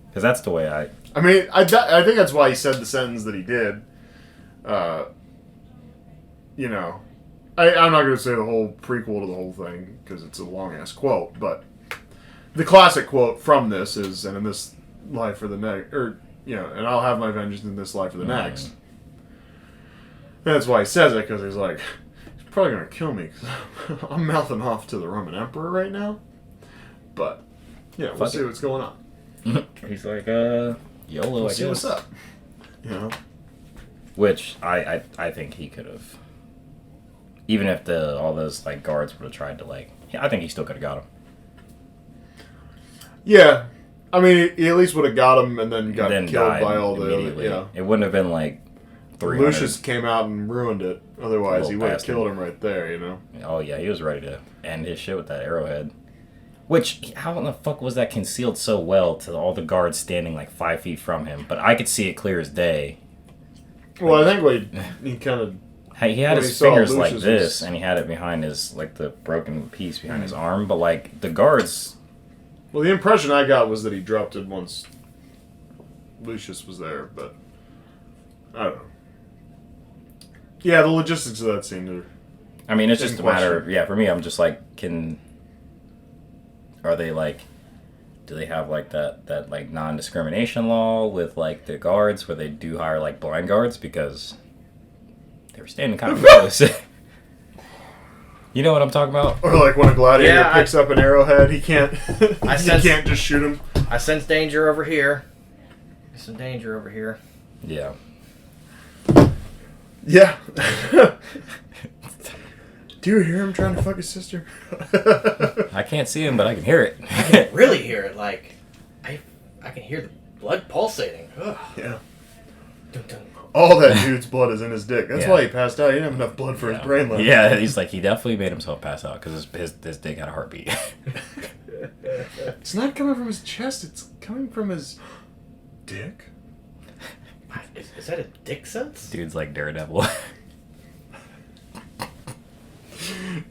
Because that's the way I mean, I think that's why he said the sentence that he did. I'm not going to say the whole prequel to the whole thing because it's a long-ass quote, but the classic quote from this is, and in this life or the next, and I'll have my vengeance in this life or the next. And that's why he says it, because he's like, he's probably going to kill me because I'm mouthing off to the Roman Emperor right now. But, we'll Fuck see it. what's going on. He's like, YOLO, We'll I see guess. what's up. Which I think he could have, even if all those guards would have tried to I think he still could have got him. Yeah. I mean, he at least would have got him and then got Then killed died by all the other, immediately. It wouldn't have been 300. Lucius came out and ruined it. Otherwise, he Little would have bastard. killed him right there, Oh yeah, he was ready to end his shit with that arrowhead. Which, how in the fuck was that concealed so well to all the guards standing 5 feet from him? But I could see it clear as day. Well, I think he kind of... He had When his he saw fingers like Lucius this, was- and he had it behind his, the broken piece behind his arm. But, the guards... Well, the impression I got was that he dropped it once Lucius was there, but... I don't know. Yeah, the logistics of that scene are... I mean, it's just In a matter question. of... Yeah, for me, I'm just are they, do they have, that non-discrimination law with, the guards where they do hire, blind guards? Because they were standing kind of close. You know what I'm talking about? Or when a gladiator Yeah, picks up an arrowhead, he can't... I he sense- can't just shoot him. I sense danger over here. There's some danger over here. Yeah. Yeah. Do you hear him trying to fuck his sister? I can't see him, but I can hear it. I can really hear it. I can hear the blood pulsating. Ugh. Yeah. Dun, dun. All that dude's blood is in his dick. That's Yeah. why he passed out. He didn't have enough blood for his brain left. Yeah, he's he definitely made himself pass out because his dick had a heartbeat. It's not coming from his chest. It's coming from his dick. Is that a dick sense? Dude's like Daredevil.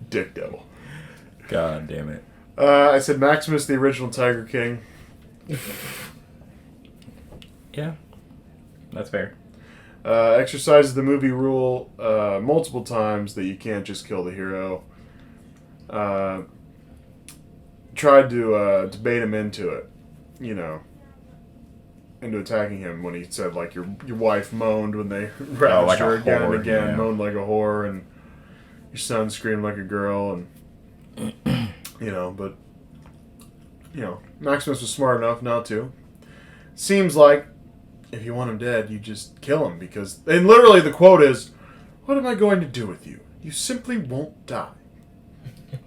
Dick devil. God damn it. I said Maximus, the original Tiger King. Yeah, that's fair. Exercises the movie rule multiple times that you can't just kill the hero. Tried to bait him into it, into attacking him when he said like your wife moaned when they ravaged like her a again whore, and again, yeah. moaned like a whore, and your son screamed like a girl, and but Maximus was smart enough not to. Seems like if you want him dead, you just kill him and literally the quote is, "What am I going to do with you? You simply won't die."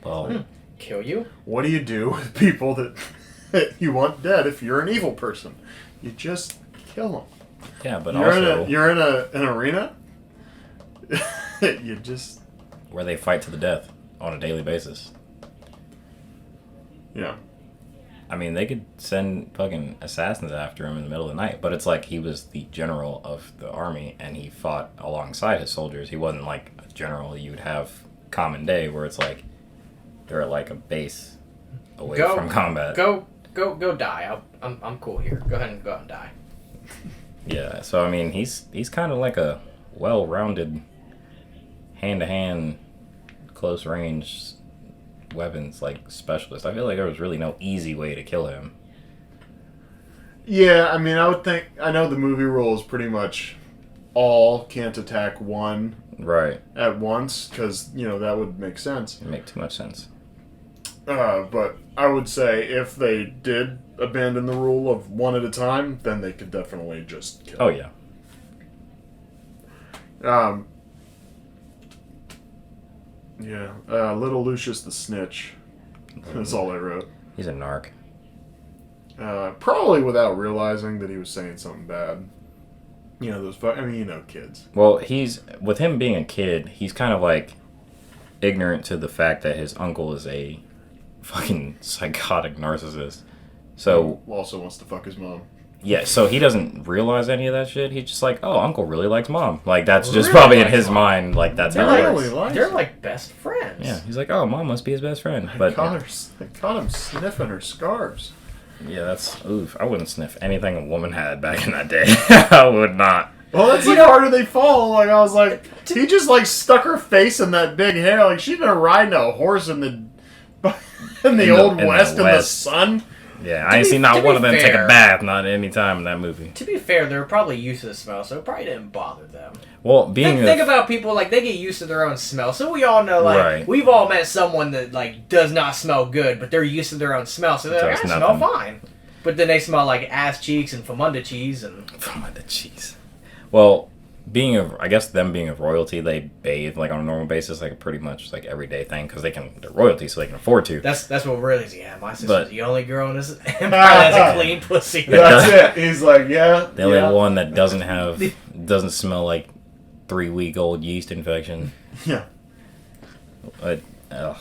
Well, Kill you? What do you do with people that you want dead if you're an evil person? You just kill them. yeah, but You're in an arena. You just where they fight to the death on a daily basis. yeah. I mean, they could send fucking assassins after him in the middle of the night, but it's like he was the general of the army and he fought alongside his soldiers. He wasn't like a general you would have common day where it's like they're at like a base away from combat. Go die. I'm cool here. Go ahead and die. Yeah, so I mean, he's kind of like a well-rounded hand-to-hand, close-range weapons like specialist. I feel like there was really no easy way to kill him. Yeah, I mean, I know the movie rule is pretty much all can't attack one Right. at once, because, that would make sense. It make too much sense. But I would say if they did abandon the rule of one at a time, then they could definitely just kill. Oh, yeah. Little Lucius the Snitch. That's all I wrote. He's a narc. Probably without realizing that he was saying something bad. Kids. Well, with him being a kid, he's kind of like ignorant to the fact that his uncle is a fucking psychotic narcissist. So Who also wants to fuck his mom. yeah, so he doesn't realize any of that shit. He's just like, oh, uncle really likes mom. Like that's just Really probably in likes his mom. mind. Like that's They're how it really works. They're like best friends. Yeah, he's like, oh, mom must be his best friend. I But caught him sniffing her scarves. yeah, that's oof. I wouldn't sniff anything a woman had back in that day. I would not. Well, that's the part where they fall. Like, I was like, he just, stuck her face in that big hair. Like, she'd been riding a horse in the Old West in the sun. Yeah, I ain't seen not to one be of them take a fair- bath, not any time in that movie. To be fair, they were probably used to the smell, so it probably didn't bother them. Well, being Think about people, they get used to their own smell. So we all know, Right. we've all met someone that, does not smell good, but they're used to their own smell, so they're like, I Does smell nothing. fine. But then they smell like ass cheeks and famunda cheese and... Famunda cheese. Well, I guess them being of royalty, they bathe on a normal basis, pretty much everyday thing, because they're royalty, so they can afford to. That's what really is. Yeah, my sister's But- the only girl in this empire that has a clean pussy. That's it. He's like, yeah. The only one that doesn't smell like 3-week-old yeast infection. Yeah. But, ugh.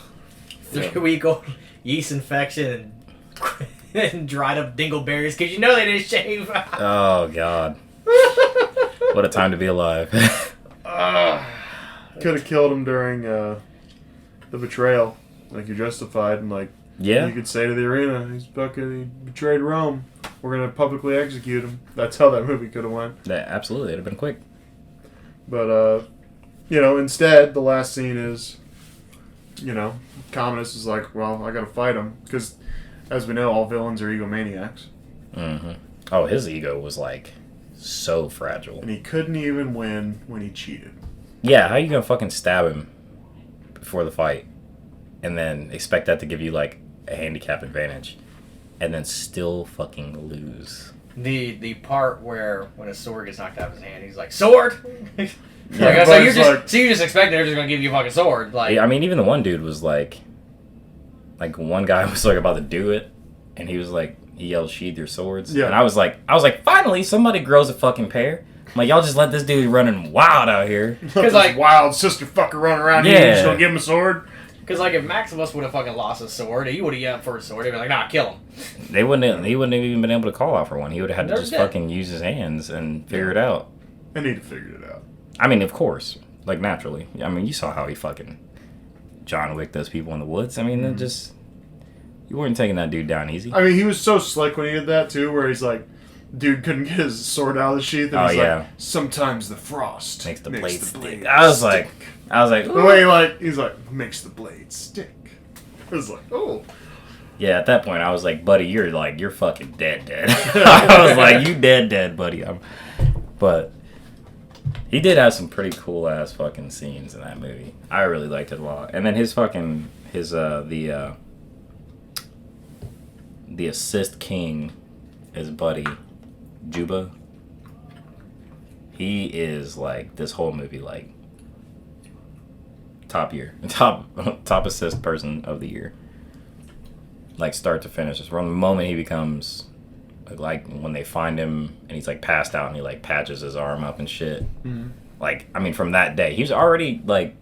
3-week-old yeast infection and dried up dingleberries because they didn't shave. Oh, God. What a time to be alive. Could have killed him during the betrayal. You're justified, and Yeah. you could say to the arena, he betrayed Rome. We're going to publicly execute him. That's how that movie could have went. Yeah, absolutely. It'd have been quick. But, instead, the last scene is, Commodus is like, well, I gotta fight him. Because, as we know, all villains are egomaniacs. Mm-hmm. Oh, his ego was, so fragile. And he couldn't even win when he cheated. Yeah, how you gonna fucking stab him before the fight and then expect that to give you, a handicap advantage and then still fucking lose? The part where when a sword gets knocked out of his hand, he's like, sword. Yeah, so but you it's just expect they're just gonna give you a fucking sword, Yeah, I mean, even the one dude was one guy was about to do it, and he was he yelled, "Sheathe your swords!" Yeah. And I was like, finally somebody grows a fucking pair. I'm like, y'all just let this dude running wild out here. Because wild sister fucker running around here, Yeah. you just gonna give him a sword? Because if Maximus would have fucking lost his sword, he would have yelled for his sword. He'd be like, nah, kill him. He wouldn't have even been able to call out for one. He would have had to They're just dead. fucking use his hands and figure it out. And he'd have figured it out. I mean, of course. Naturally. I mean, you saw how he fucking John Wick those people in the woods. I mean, they're just... You weren't taking that dude down easy. I mean, he was so slick when he did that too, where he's like, dude couldn't get his sword out of the sheath, and he's like, sometimes the frost makes the blade stick. blade I was stick. like, the way he's like, makes the blade stick. I was like, oh. Yeah, at that point, I was like, buddy, you're fucking dead. I was like, you dead, buddy. But he did have some pretty cool ass fucking scenes in that movie. I really liked it a lot. And then the assist king, his buddy, Juba. He is like this whole movie like top assist person of the year. Like start to finish. Just from the moment he becomes like when they find him and he's like passed out and he like patches his arm up and shit. Mm-hmm. Like I mean, from that day, he was already like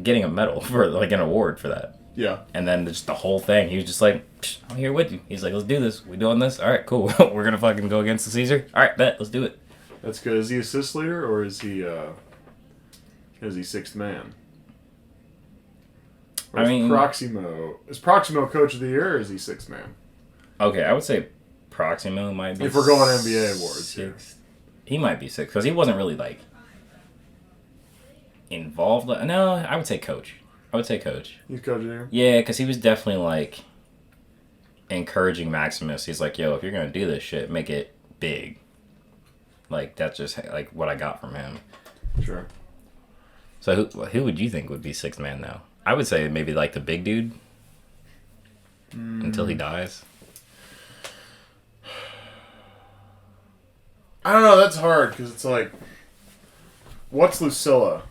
getting a medal for like an award for that. Yeah. And then just the whole thing, he was just like, I'm here with you. He's like, let's do this. We doing this? All right, cool. We're gonna fucking go against the Caesar. All right, bet. Let's do it. That's good. Is he assist leader or is he sixth man? Or is Proximo coach of the year or is he sixth man? Okay, I would say Proximo might be. If we're going NBA awards, sixth. He might be sixth because he wasn't really like involved. No, I would say coach. He's coach of the year? Yeah, because he was definitely like encouraging Maximus. He's like, yo, if you're gonna do this shit, make it big. Like that's just like what I got from him. Sure. So who would you think would be sixth man now? I would say maybe like the big dude until he dies. I don't know. That's hard because it's like, what's Lucilla?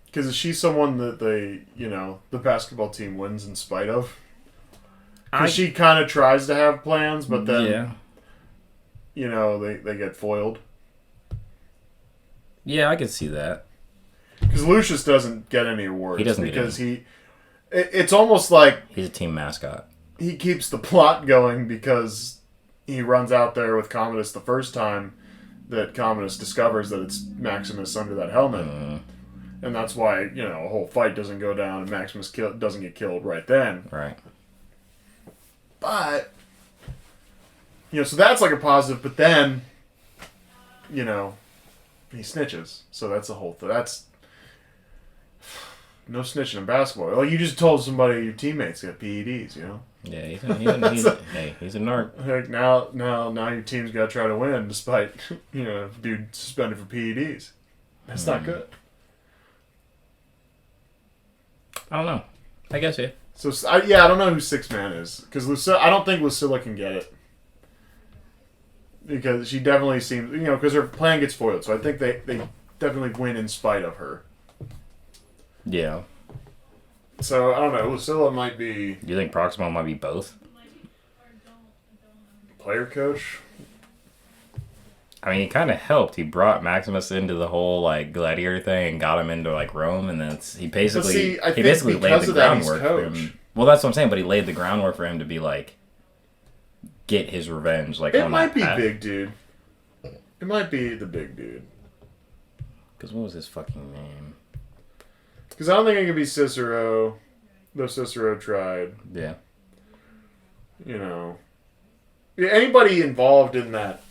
Because is she someone that the basketball team wins in spite of? Because she kind of tries to have plans, but then, they get foiled. Yeah, I could see that. Because Lucius doesn't get any awards. He doesn't because it's almost like he's a team mascot. He keeps the plot going because he runs out there with Commodus the first time that Commodus discovers that it's Maximus under that helmet. And that's why, a whole fight doesn't go down and Maximus doesn't get killed right then. Right. But, so that's like a positive, but then, he snitches. So that's the whole thing. That's no snitching in basketball. Like, you just told somebody your teammates got PEDs, Yeah, he's a narc. Like, now your team's got to try to win despite, dude suspended for PEDs. That's not good. I don't know. I guess, yeah. So, I don't know who sixth man is. Because I don't think Lucilla can get it. Because she definitely seems, because her plan gets foiled. So I think they definitely win in spite of her. Yeah. So, I don't know. Lucilla might be... Do you think Proximo might be both? Player coach? I mean, he kind of helped. He brought Maximus into the whole, like, Gladiator thing and got him into, like, Rome. And then he basically laid the groundwork for him. Well, that's what I'm saying. But he laid the groundwork for him to be, like, get his revenge. Like, it might be big dude. It might be the big dude. Because what was his fucking name? Because I don't think it could be Cicero. Though Cicero tried. Yeah. Yeah, anybody involved in that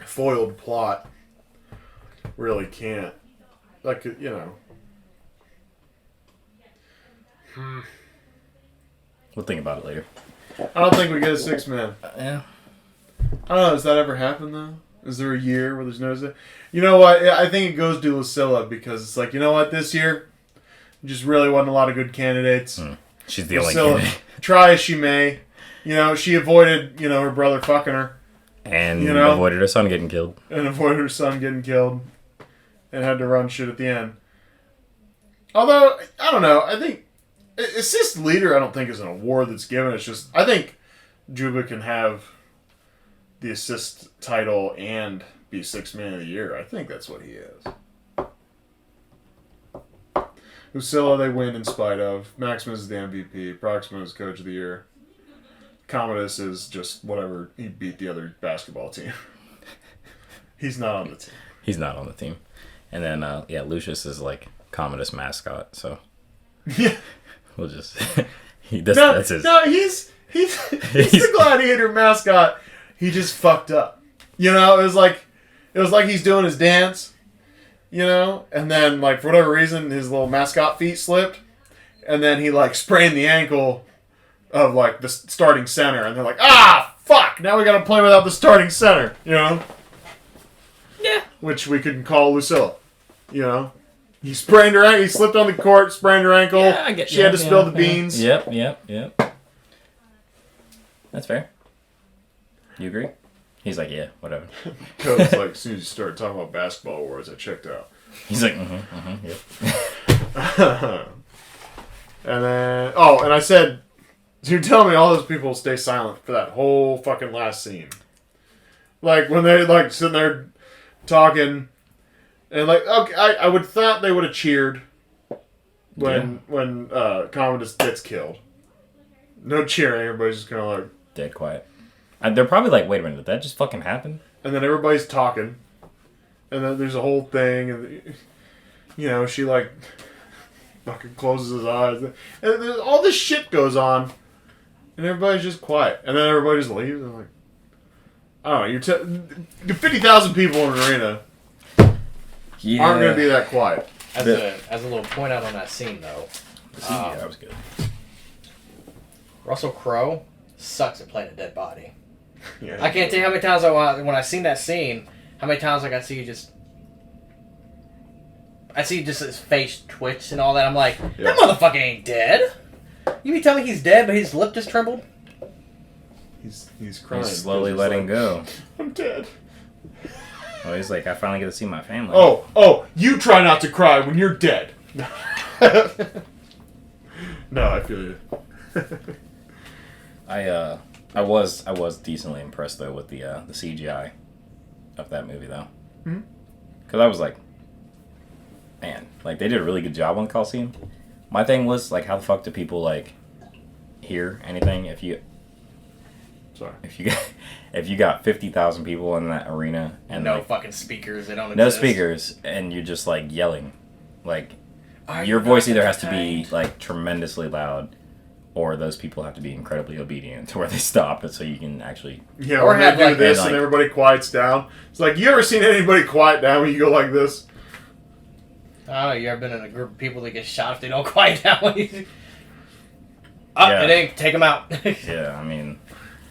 foiled plot really can't. Like, We'll think about it later. I don't think we get a sixth man. Yeah. I don't know. Has that ever happened, though? Is there a year where there's no... You know what? I think it goes to Lucilla because it's like, you know what? This year, just really wasn't a lot of good candidates. She's the Lucilla, only candidate. Try as she may. She avoided, her brother fucking her. And avoided her son getting killed. And avoided her son getting killed. And had to run shit at the end. Although, I don't know. I think... Assist leader, I don't think is an award that's given. It's just... I think Juba can have the assist title and be sixth man of the year. I think that's what he is. Lucilla, they win in spite of. Maximus is the MVP. Proximo is coach of the year. Commodus is just whatever. He beat the other basketball team. He's not on the team. And then, Lucius is like Commodus mascot, so. Yeah. We'll just... That's his. No, he's the Gladiator mascot. He just fucked up. You know, it was like he's doing his dance. You know, and then like for whatever reason, his little mascot feet slipped, and then he like sprained the ankle of like the starting center, and they're like, ah, fuck! Now we gotta play without the starting center. You know. Yeah. Which we could call Lucilla. You know. He sprained her ankle. He slipped on the court, sprained her ankle. Yeah, I get she had to spill the beans. Yep. That's fair. You agree? He's like, yeah, whatever. Cody's like, as soon as you started talking about basketball awards, I checked out. He's like, yep. And then, and I said, so you're telling me all those people stay silent for that whole fucking last scene. Like, when they, like, sitting there talking, and, like, okay, I would thought they would have cheered when Commodus gets killed. No cheering, everybody's just kind of like... Dead quiet. They're probably like, wait a minute, did that just fucking happen? And then everybody's talking. And then there's a whole thing, and, you know, she, like, fucking closes his eyes. And all this shit goes on, and everybody's just quiet. And then everybody just leaves, and I'm like, I don't know, 50,000 people in an arena aren't going to be that quiet. As a little point out on that scene, though. Yeah, that was good. Russell Crowe sucks at playing a dead body. Yeah. I can't tell you how many times when I seen that scene, how many times like I see just his face twitch and all that. I'm like, that motherfucker ain't dead. You mean tell me he's dead, but his lip just trembled? He's crying. He's slowly letting go. I'm dead. Well, he's like, I finally get to see my family. Oh, you try not to cry when you're dead. No, I feel you. I was decently impressed though with the CGI of that movie though, because I was like, man, like they did a really good job on the Coliseum. My thing was like, how the fuck do people like hear anything if you got 50,000 people in that arena and no like, fucking speakers, they don't no exist. speakers, and you're just like yelling, like your voice either has to be like tremendously loud, or those people have to be incredibly obedient to where they stop it so you can actually... Yeah, or when they have do like, this and and everybody quiets down. It's like, you ever seen anybody quiet down when you go like this? Oh, you ever been in a group of people that get shot if they don't quiet down? It ain't. Take them out. Yeah, I mean...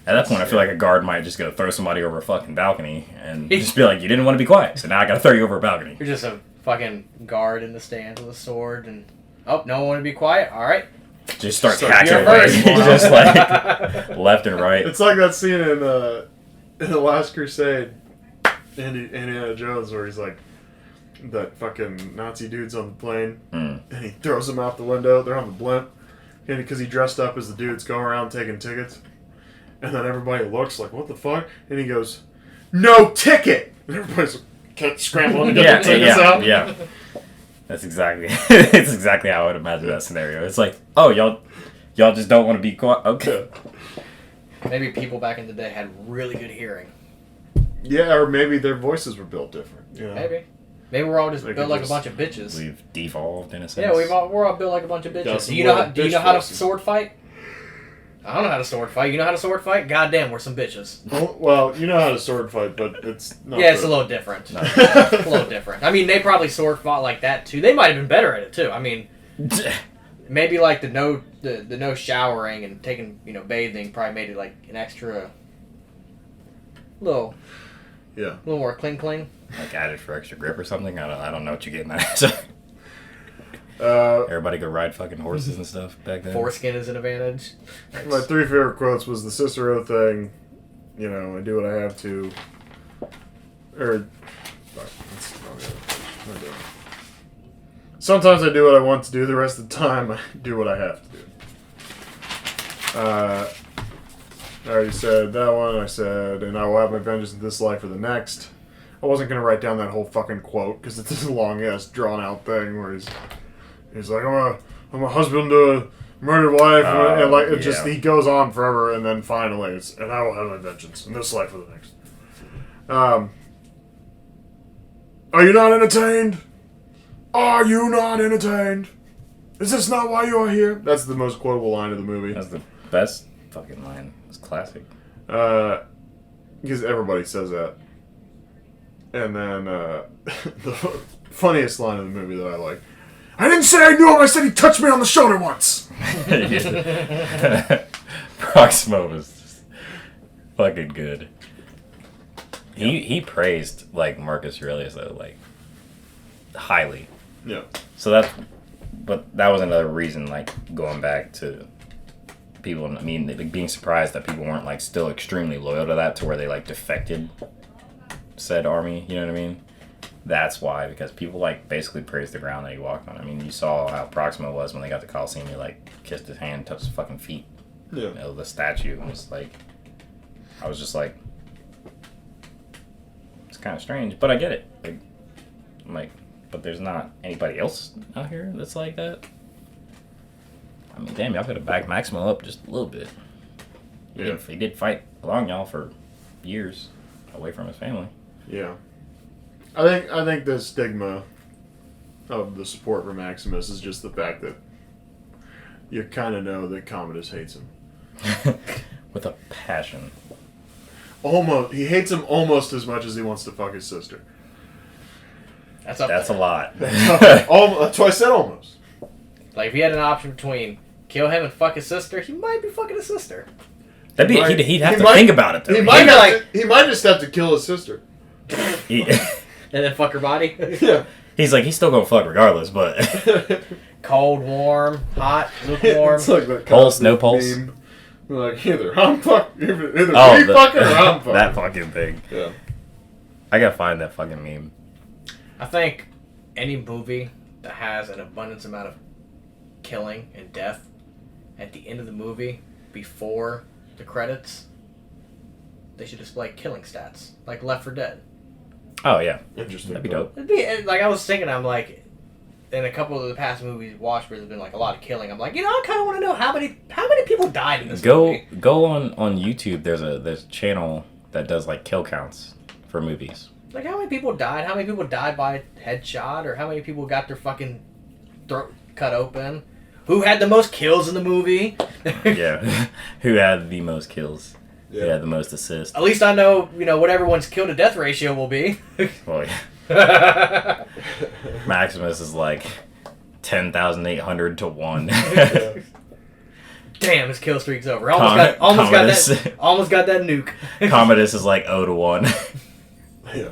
At that point, I feel like a guard might just go throw somebody over a fucking balcony and just be like, you didn't want to be quiet, so now I gotta throw you over a balcony. You're just a fucking guard in the stands with a sword and... Oh, no one want to be quiet? Alright. Just starts So hacking you're away, first. just like left and right. It's like that scene in The Last Crusade, Indiana Jones, where he's like, that fucking Nazi dude's on the plane, and he throws them out the window. They're on the blimp, and because he dressed up as the dudes going around taking tickets, and then everybody looks like, what the fuck? And he goes, no ticket! And everybody's scrambling to get the tickets out. Yeah. That's exactly it's exactly how I would imagine that scenario. It's like, oh, y'all just don't want to be quiet. Okay. Maybe people back in the day had really good hearing. Yeah, or maybe their voices were built different. You know? Maybe we're all just They built could like a bunch of bitches. We've devolved in a sense. Yeah, we're all built like a bunch of Got bitches. some Do you know bitch how to voices. sword fight? I don't know how to sword fight. You know how to sword fight? Goddamn, we're some bitches. Well, you know how to sword fight, but it's not. Yeah, it's a little different. A little different. I mean, they probably sword fought like that too. They might have been better at it too. I mean, maybe like the no showering and taking bathing probably made it like an extra little more cling. like added for extra grip or something. I don't know what you're getting at. Everybody could ride fucking horses and stuff back then. Foreskin is an advantage. My 3 favorite quotes was the Cicero thing, I do what I have to, or, sometimes I do what I want to do, the rest of the time I do what I have to do. I already said that one, I said, and I will have my vengeance in this life or the next. I wasn't going to write down that whole fucking quote, because it's this long-ass, drawn-out thing where he's like, I'm a husband to a murdered wife, and like it just he goes on forever, and then finally and I will have my vengeance in this life or the next. Are you not entertained? Are you not entertained? Is this not why you are here? That's the most quotable line of the movie. That's the best fucking line. It's classic. Because everybody says that. And then the funniest line of the movie that I like. I didn't say I knew him. I said he touched me on the shoulder once. Proximo was just fucking good. He praised like Marcus Aurelius though, like highly. Yeah. So that was another reason, like going back to people. I mean, like, being surprised that people weren't like still extremely loyal to that, to where they like defected said army. You know what I mean? That's why, because people like basically praised the ground that he walked on. I mean, you saw how Proximo was when they got to Coliseum. He like kissed his hand, touched his fucking feet. Yeah. You know, the statue was like, I was just like, it's kind of strange, but I get it. Like, I'm like, but there's not anybody else out here that's like that. I mean, damn, y'all could have backed Maximo up just a little bit. He did fight along y'all for years, away from his family. Yeah. I think the stigma of the support for Maximus is just the fact that you kind of know that Commodus hates him. With a passion. Almost, he hates him almost as much as he wants to fuck his sister. That's a lot. That's why I said almost. Like, if he had an option between kill him and fuck his sister, he might be fucking his sister. That'd be he'd have to think about it though. He might just have to kill his sister. And then fuck her body. Yeah. He's still gonna fuck regardless, but cold, warm, hot, lukewarm. It's like that pulse, no pulse. Meme. Like either I'm fucking, either me the- fucking or I'm fucking. that fucking thing. Yeah. I gotta find that fucking meme. I think any movie that has an abundance amount of killing and death at the end of the movie, before the credits, they should display killing stats, like Left 4 Dead. Oh yeah, Interesting. that'd be dope. It'd be, like, I was thinking, I'm like, in a couple of the past movies we watched where there's been like a lot of killing, I'm like, I kind of want to know how many people died in this movie. Go on YouTube. There's a channel that does like kill counts for movies. Like, how many people died? How many people died by headshot? Or how many people got their fucking throat cut open? Who had the most kills in the movie? Yeah, who had the most kills? Yeah. Who had the most assists? At least I know, what everyone's kill to death ratio will be. Well, yeah. Maximus is like 10,800 to 1. Damn, his kill streak's over. Almost got that nuke. Commodus is like 0 to 1. Yeah.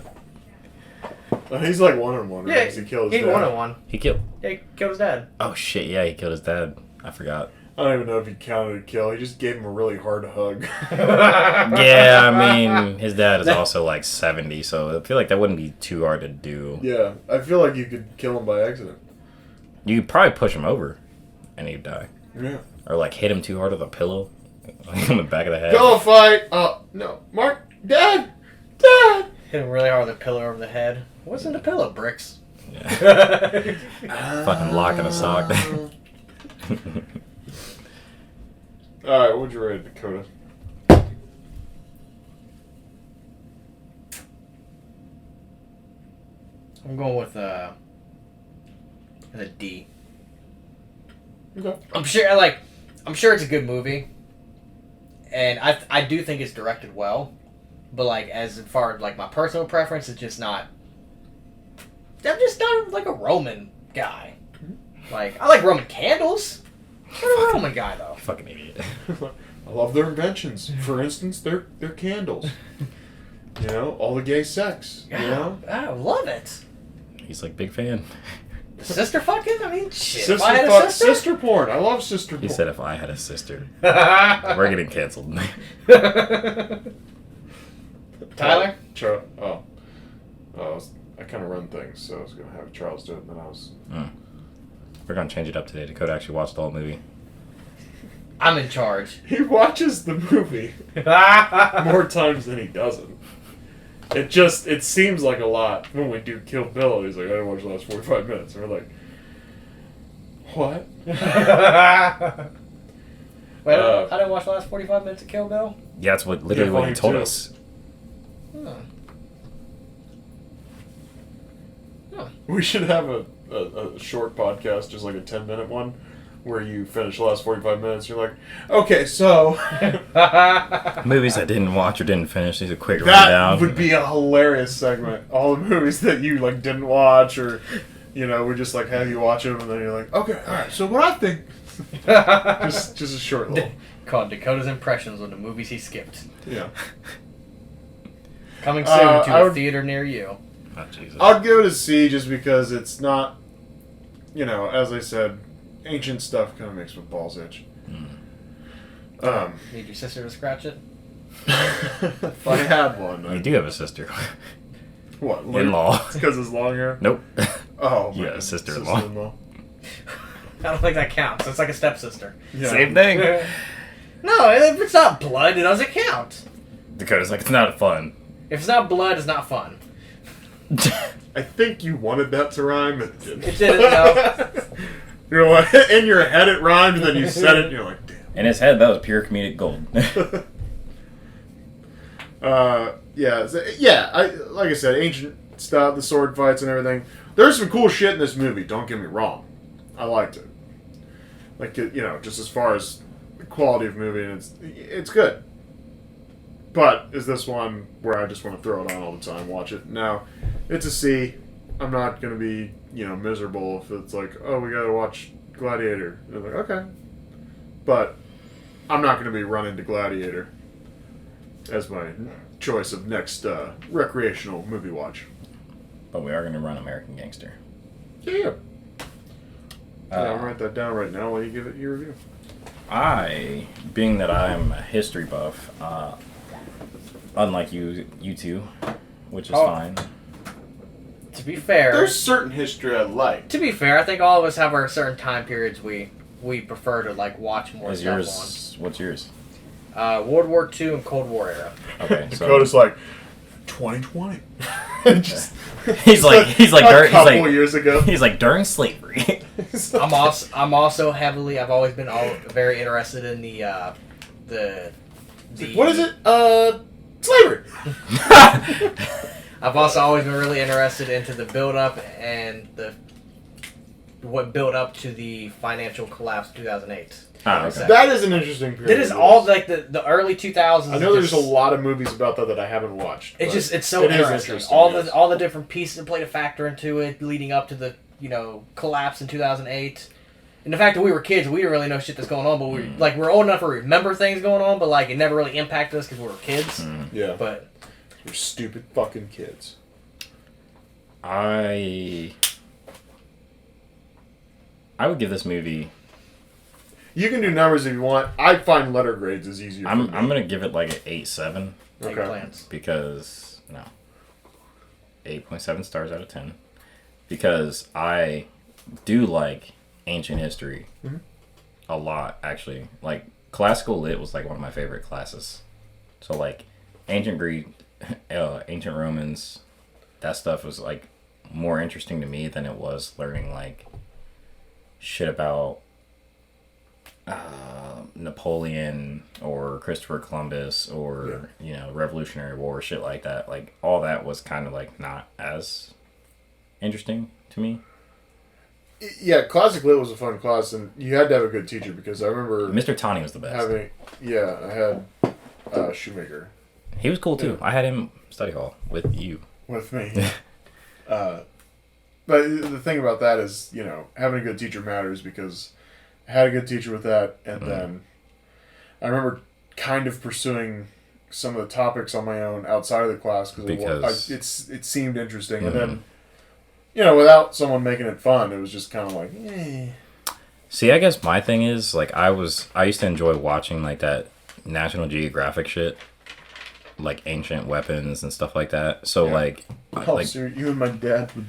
He's like 1-on-1, right? Yeah, 'Cause he killed his he's dad. 1-on-1. He killed. Yeah, he killed his dad. Oh shit! Yeah, he killed his dad. I forgot. I don't even know if he counted a kill. He just gave him a really hard hug. Yeah, I mean, his dad is also like 70, so I feel like that wouldn't be too hard to do. Yeah, I feel like you could kill him by accident. You could probably push him over, and he'd die. Yeah. Or like hit him too hard with a pillow, like in the back of the head. Pillow fight! Oh, no. Mark! Dad! Hit him really hard with a pillow over the head. What's in the pillow? Bricks. Yeah. Fucking lock in a sock. Alright, what'd you rate, Dakota? I'm going with a D. Okay. I'm sure it's a good movie, and I do think it's directed well, but like as far as like my personal preference, it's just not. I'm just not like a Roman guy. Like I like Roman candles. I'm not a Roman guy though. Fucking idiot. I love their inventions. For instance, their candles. You know, all the gay sex. You know? I love it. He's like big fan. Sister fucking? I mean, shit. Sister, if I had a sister? sister porn. I love sister porn. He said if I had a sister. We're getting canceled. Tyler? I kind of run things, so I was going to have Charles do it, and then I was... We're going to change it up today. Dakota actually watched the whole movie. I'm in charge. He watches the movie more times than he doesn't. It seems like a lot when we do Kill Bill. He's like, I didn't watch the last 45 minutes. And we're like, what? Wait, I didn't watch the last 45 minutes of Kill Bill? Yeah, that's what literally what he told us. Huh. We should have a a short podcast, just like a 10-minute one, where you finish the last 45 minutes. You're like, okay, so Movies I didn't watch or didn't finish. These are quick that rundown. would be a hilarious segment. All the movies that you like didn't watch, or we just like have you watch them, and then you're like, okay, all right. So what I think, just a short little, Called Dakota's Impressions on the movies he skipped. yeah. Coming soon to a theater near you. Oh, Jesus. I'd give it a C just because it's not, as I said, ancient stuff kind of makes my balls itch. Need your sister to scratch it? If I had one, You do have a sister. what? In-law. It's because it's long hair. Nope. Oh, Yeah, man. sister-in-law. Sister-in-law. I don't think that counts. It's like a stepsister. Yeah. Same thing. No, if it's not blood, it doesn't count. Dakota's like, it's not fun. If it's not blood, it's not fun. I think you wanted that to rhyme. It didn't. It didn't, no. You're like, in your head it rhymed, and then you said it, and you're like, damn. In his head, that was pure comedic gold. Like I said, ancient stuff, the sword fights and everything. There's some cool shit in this movie. Don't get me wrong. I liked it. Like, just as far as the quality of movie, and it's good. But is this one where I just want to throw it on all the time, watch it? No, it's a C. I'm not gonna be, miserable if it's like, oh, we gotta watch Gladiator. And I'm like, okay. But I'm not gonna be running to Gladiator as my choice of next recreational movie watch. But we are going to run American Gangster. Yeah. I'll write that down right now while you give it your review. Being that I'm a history buff, unlike you two, which is fine. To be fair, There's certain history I like. I think all of us have our certain time periods we prefer to like watch more Is stuff yours? What's yours? on. World War II and Cold War era. Okay, so Dakota's like 2020. Just he's like a couple years ago. He's like during slavery. I'm also heavily. I've always been very interested in the What is it? Slavery. I've also always been really interested into the build up and what built up to the financial collapse of 2008. Ah, okay. That is an interesting period. It is all like the early 2000s. I know there's a lot of movies about that I haven't watched. It's so it is interesting. yes. All the different pieces that played a factor into it, leading up to the collapse in 2008. And the fact that we were kids, we didn't really know shit that's going on, but we're old enough to remember things going on, but like it never really impacted us because we were kids. Yeah, But we're stupid fucking kids. I would give this movie. You can do numbers if you want. I find letter grades is easier. I'm for me. gonna give it like an 8.7 take Okay. plans. because 8.7 stars out of 10 because I do like ancient history a lot actually. Like classical lit was like one of my favorite classes. So like ancient Greek, ancient Romans, that stuff was like more interesting to me than it was learning like shit about Napoleon or Christopher Columbus or Revolutionary War, shit like that. Like all that was kind of like not as interesting to me. Yeah, classic lit was a fun class, and you had to have a good teacher because I remember Mr. Tani was the best. I had Shoemaker He was cool too. Yeah. I had him study hall with you. with me. But the thing about that is, having a good teacher matters because I had a good teacher with that, and then I remember kind of pursuing some of the topics on my own outside of the class because it seemed interesting, and then without someone making it fun, it was just kind of like, eh. See, I guess my thing is like I used to enjoy watching like that National Geographic shit, like ancient weapons and stuff like that. So So you and my dad would.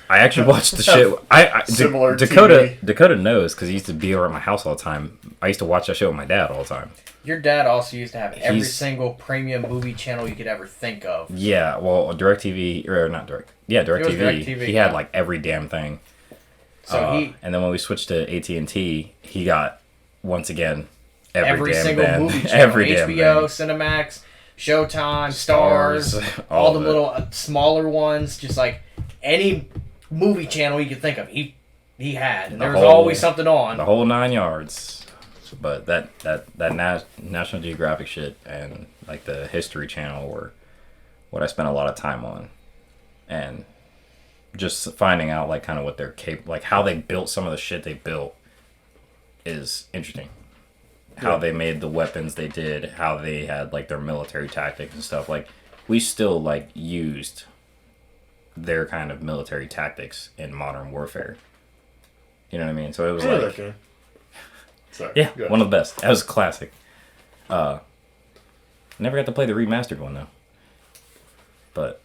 I actually watched the shit. Similar Dakota knows because he used to be over at my house all the time. I used to watch that show with my dad all the time. Your dad also used to have every He's- single premium movie channel you could ever think of. Yeah, well, DirecTV or not Direct. Yeah, DirecTV. DirecTV, He had like every damn thing. So And then when we switched to AT&T, he got once again every damn single band. movie channel. Every damn HBO, thing. Cinemax, Showtime, Stars, all the of it. little smaller ones, just like any movie channel you could think of, he had, and The there was whole- always something on. The whole 9 yards. But that National Geographic shit and like the History Channel were what I spent a lot of time on, and just finding out like kind of what they're capable, like how they built some of the shit they built is interesting. How they made the weapons they did, how they had like their military tactics and stuff. Like we still like used their kind of military tactics in modern warfare. You know what I mean? So it was like, okay. Sorry. yeah, Go ahead. one of the best. That was classic. Never got to play the remastered one though. But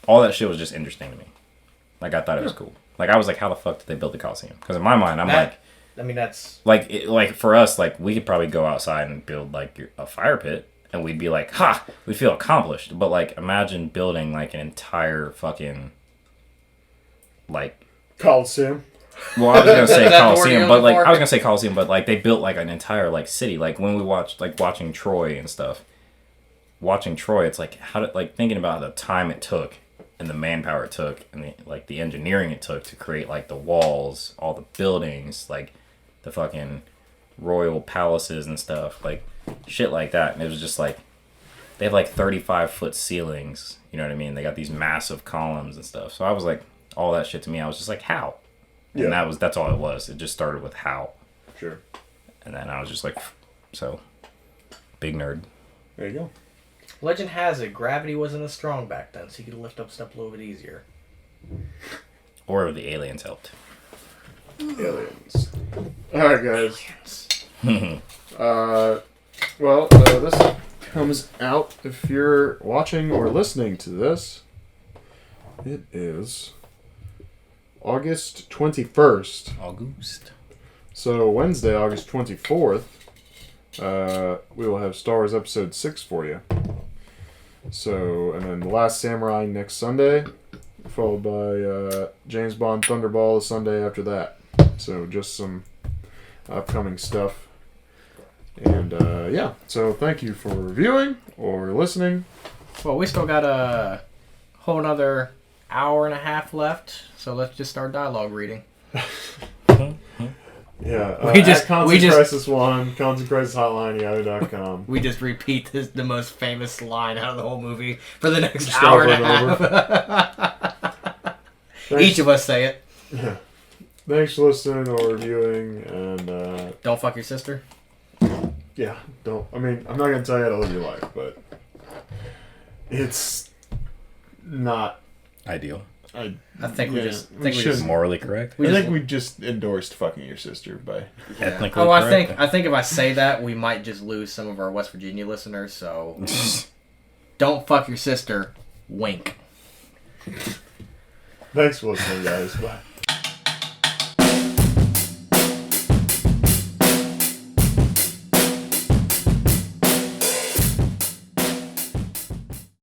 all that shit was just interesting to me. Like I thought it was cool. Like I was like, how the fuck did they build the Coliseum? Because in my mind, I'm like, I mean, that's like for us, like we could probably go outside and build like a fire pit, and we'd be like, ha, we feel accomplished. But like, imagine building like an entire fucking like. Coliseum. Well, I was gonna say That's the word Coliseum, you're but looking like for? I was gonna say Coliseum, but like they built like an entire like city. Like when we watched like watching Troy and stuff, watching Troy, it's like how did like thinking about the time it took and the manpower it took and the engineering it took to create like the walls, all the buildings, like the fucking royal palaces and stuff, like shit like that. And it was just like they have like 35-foot ceilings. You know what I mean? They got these massive columns and stuff. So I was like, all that shit to me, I was just like, how? Yeah. And that's all it was. It just started with how. Sure. And then I was just like, so, big nerd. There you go. legend has it gravity wasn't as strong back then, so you could lift up stuff a little bit easier. Or the aliens helped. Aliens. Alright, guys. This comes out if you're watching or listening to this. It is August 21st. August. So Wednesday, August 24th, we will have Star Wars Episode 6 for you. So, and then The Last Samurai next Sunday, followed by James Bond Thunderball the Sunday after that. So just some upcoming stuff. And yeah, so thank you for viewing or listening. Well, we still got a whole another hour and a half left, so let's just start dialogue reading. Yeah, We just- Crisis 1, Content Crisis Hotline, yahoo.com. We just repeat the most famous line out of the whole movie for the next Just hour over and a and half. Thanks. Each of us say it. Yeah. Thanks for listening or viewing, and Don't fuck your sister. yeah, don't. I mean, I'm not gonna tell you how to live your life, but it's not. Ideal. I think we just we think we should- just Morally correct. I think we just endorsed fucking your sister by. Ethnically Oh, correct. I think if I say that, we might just lose some of our West Virginia listeners. So, don't fuck your sister. Wink. Thanks for listening, guys. Bye.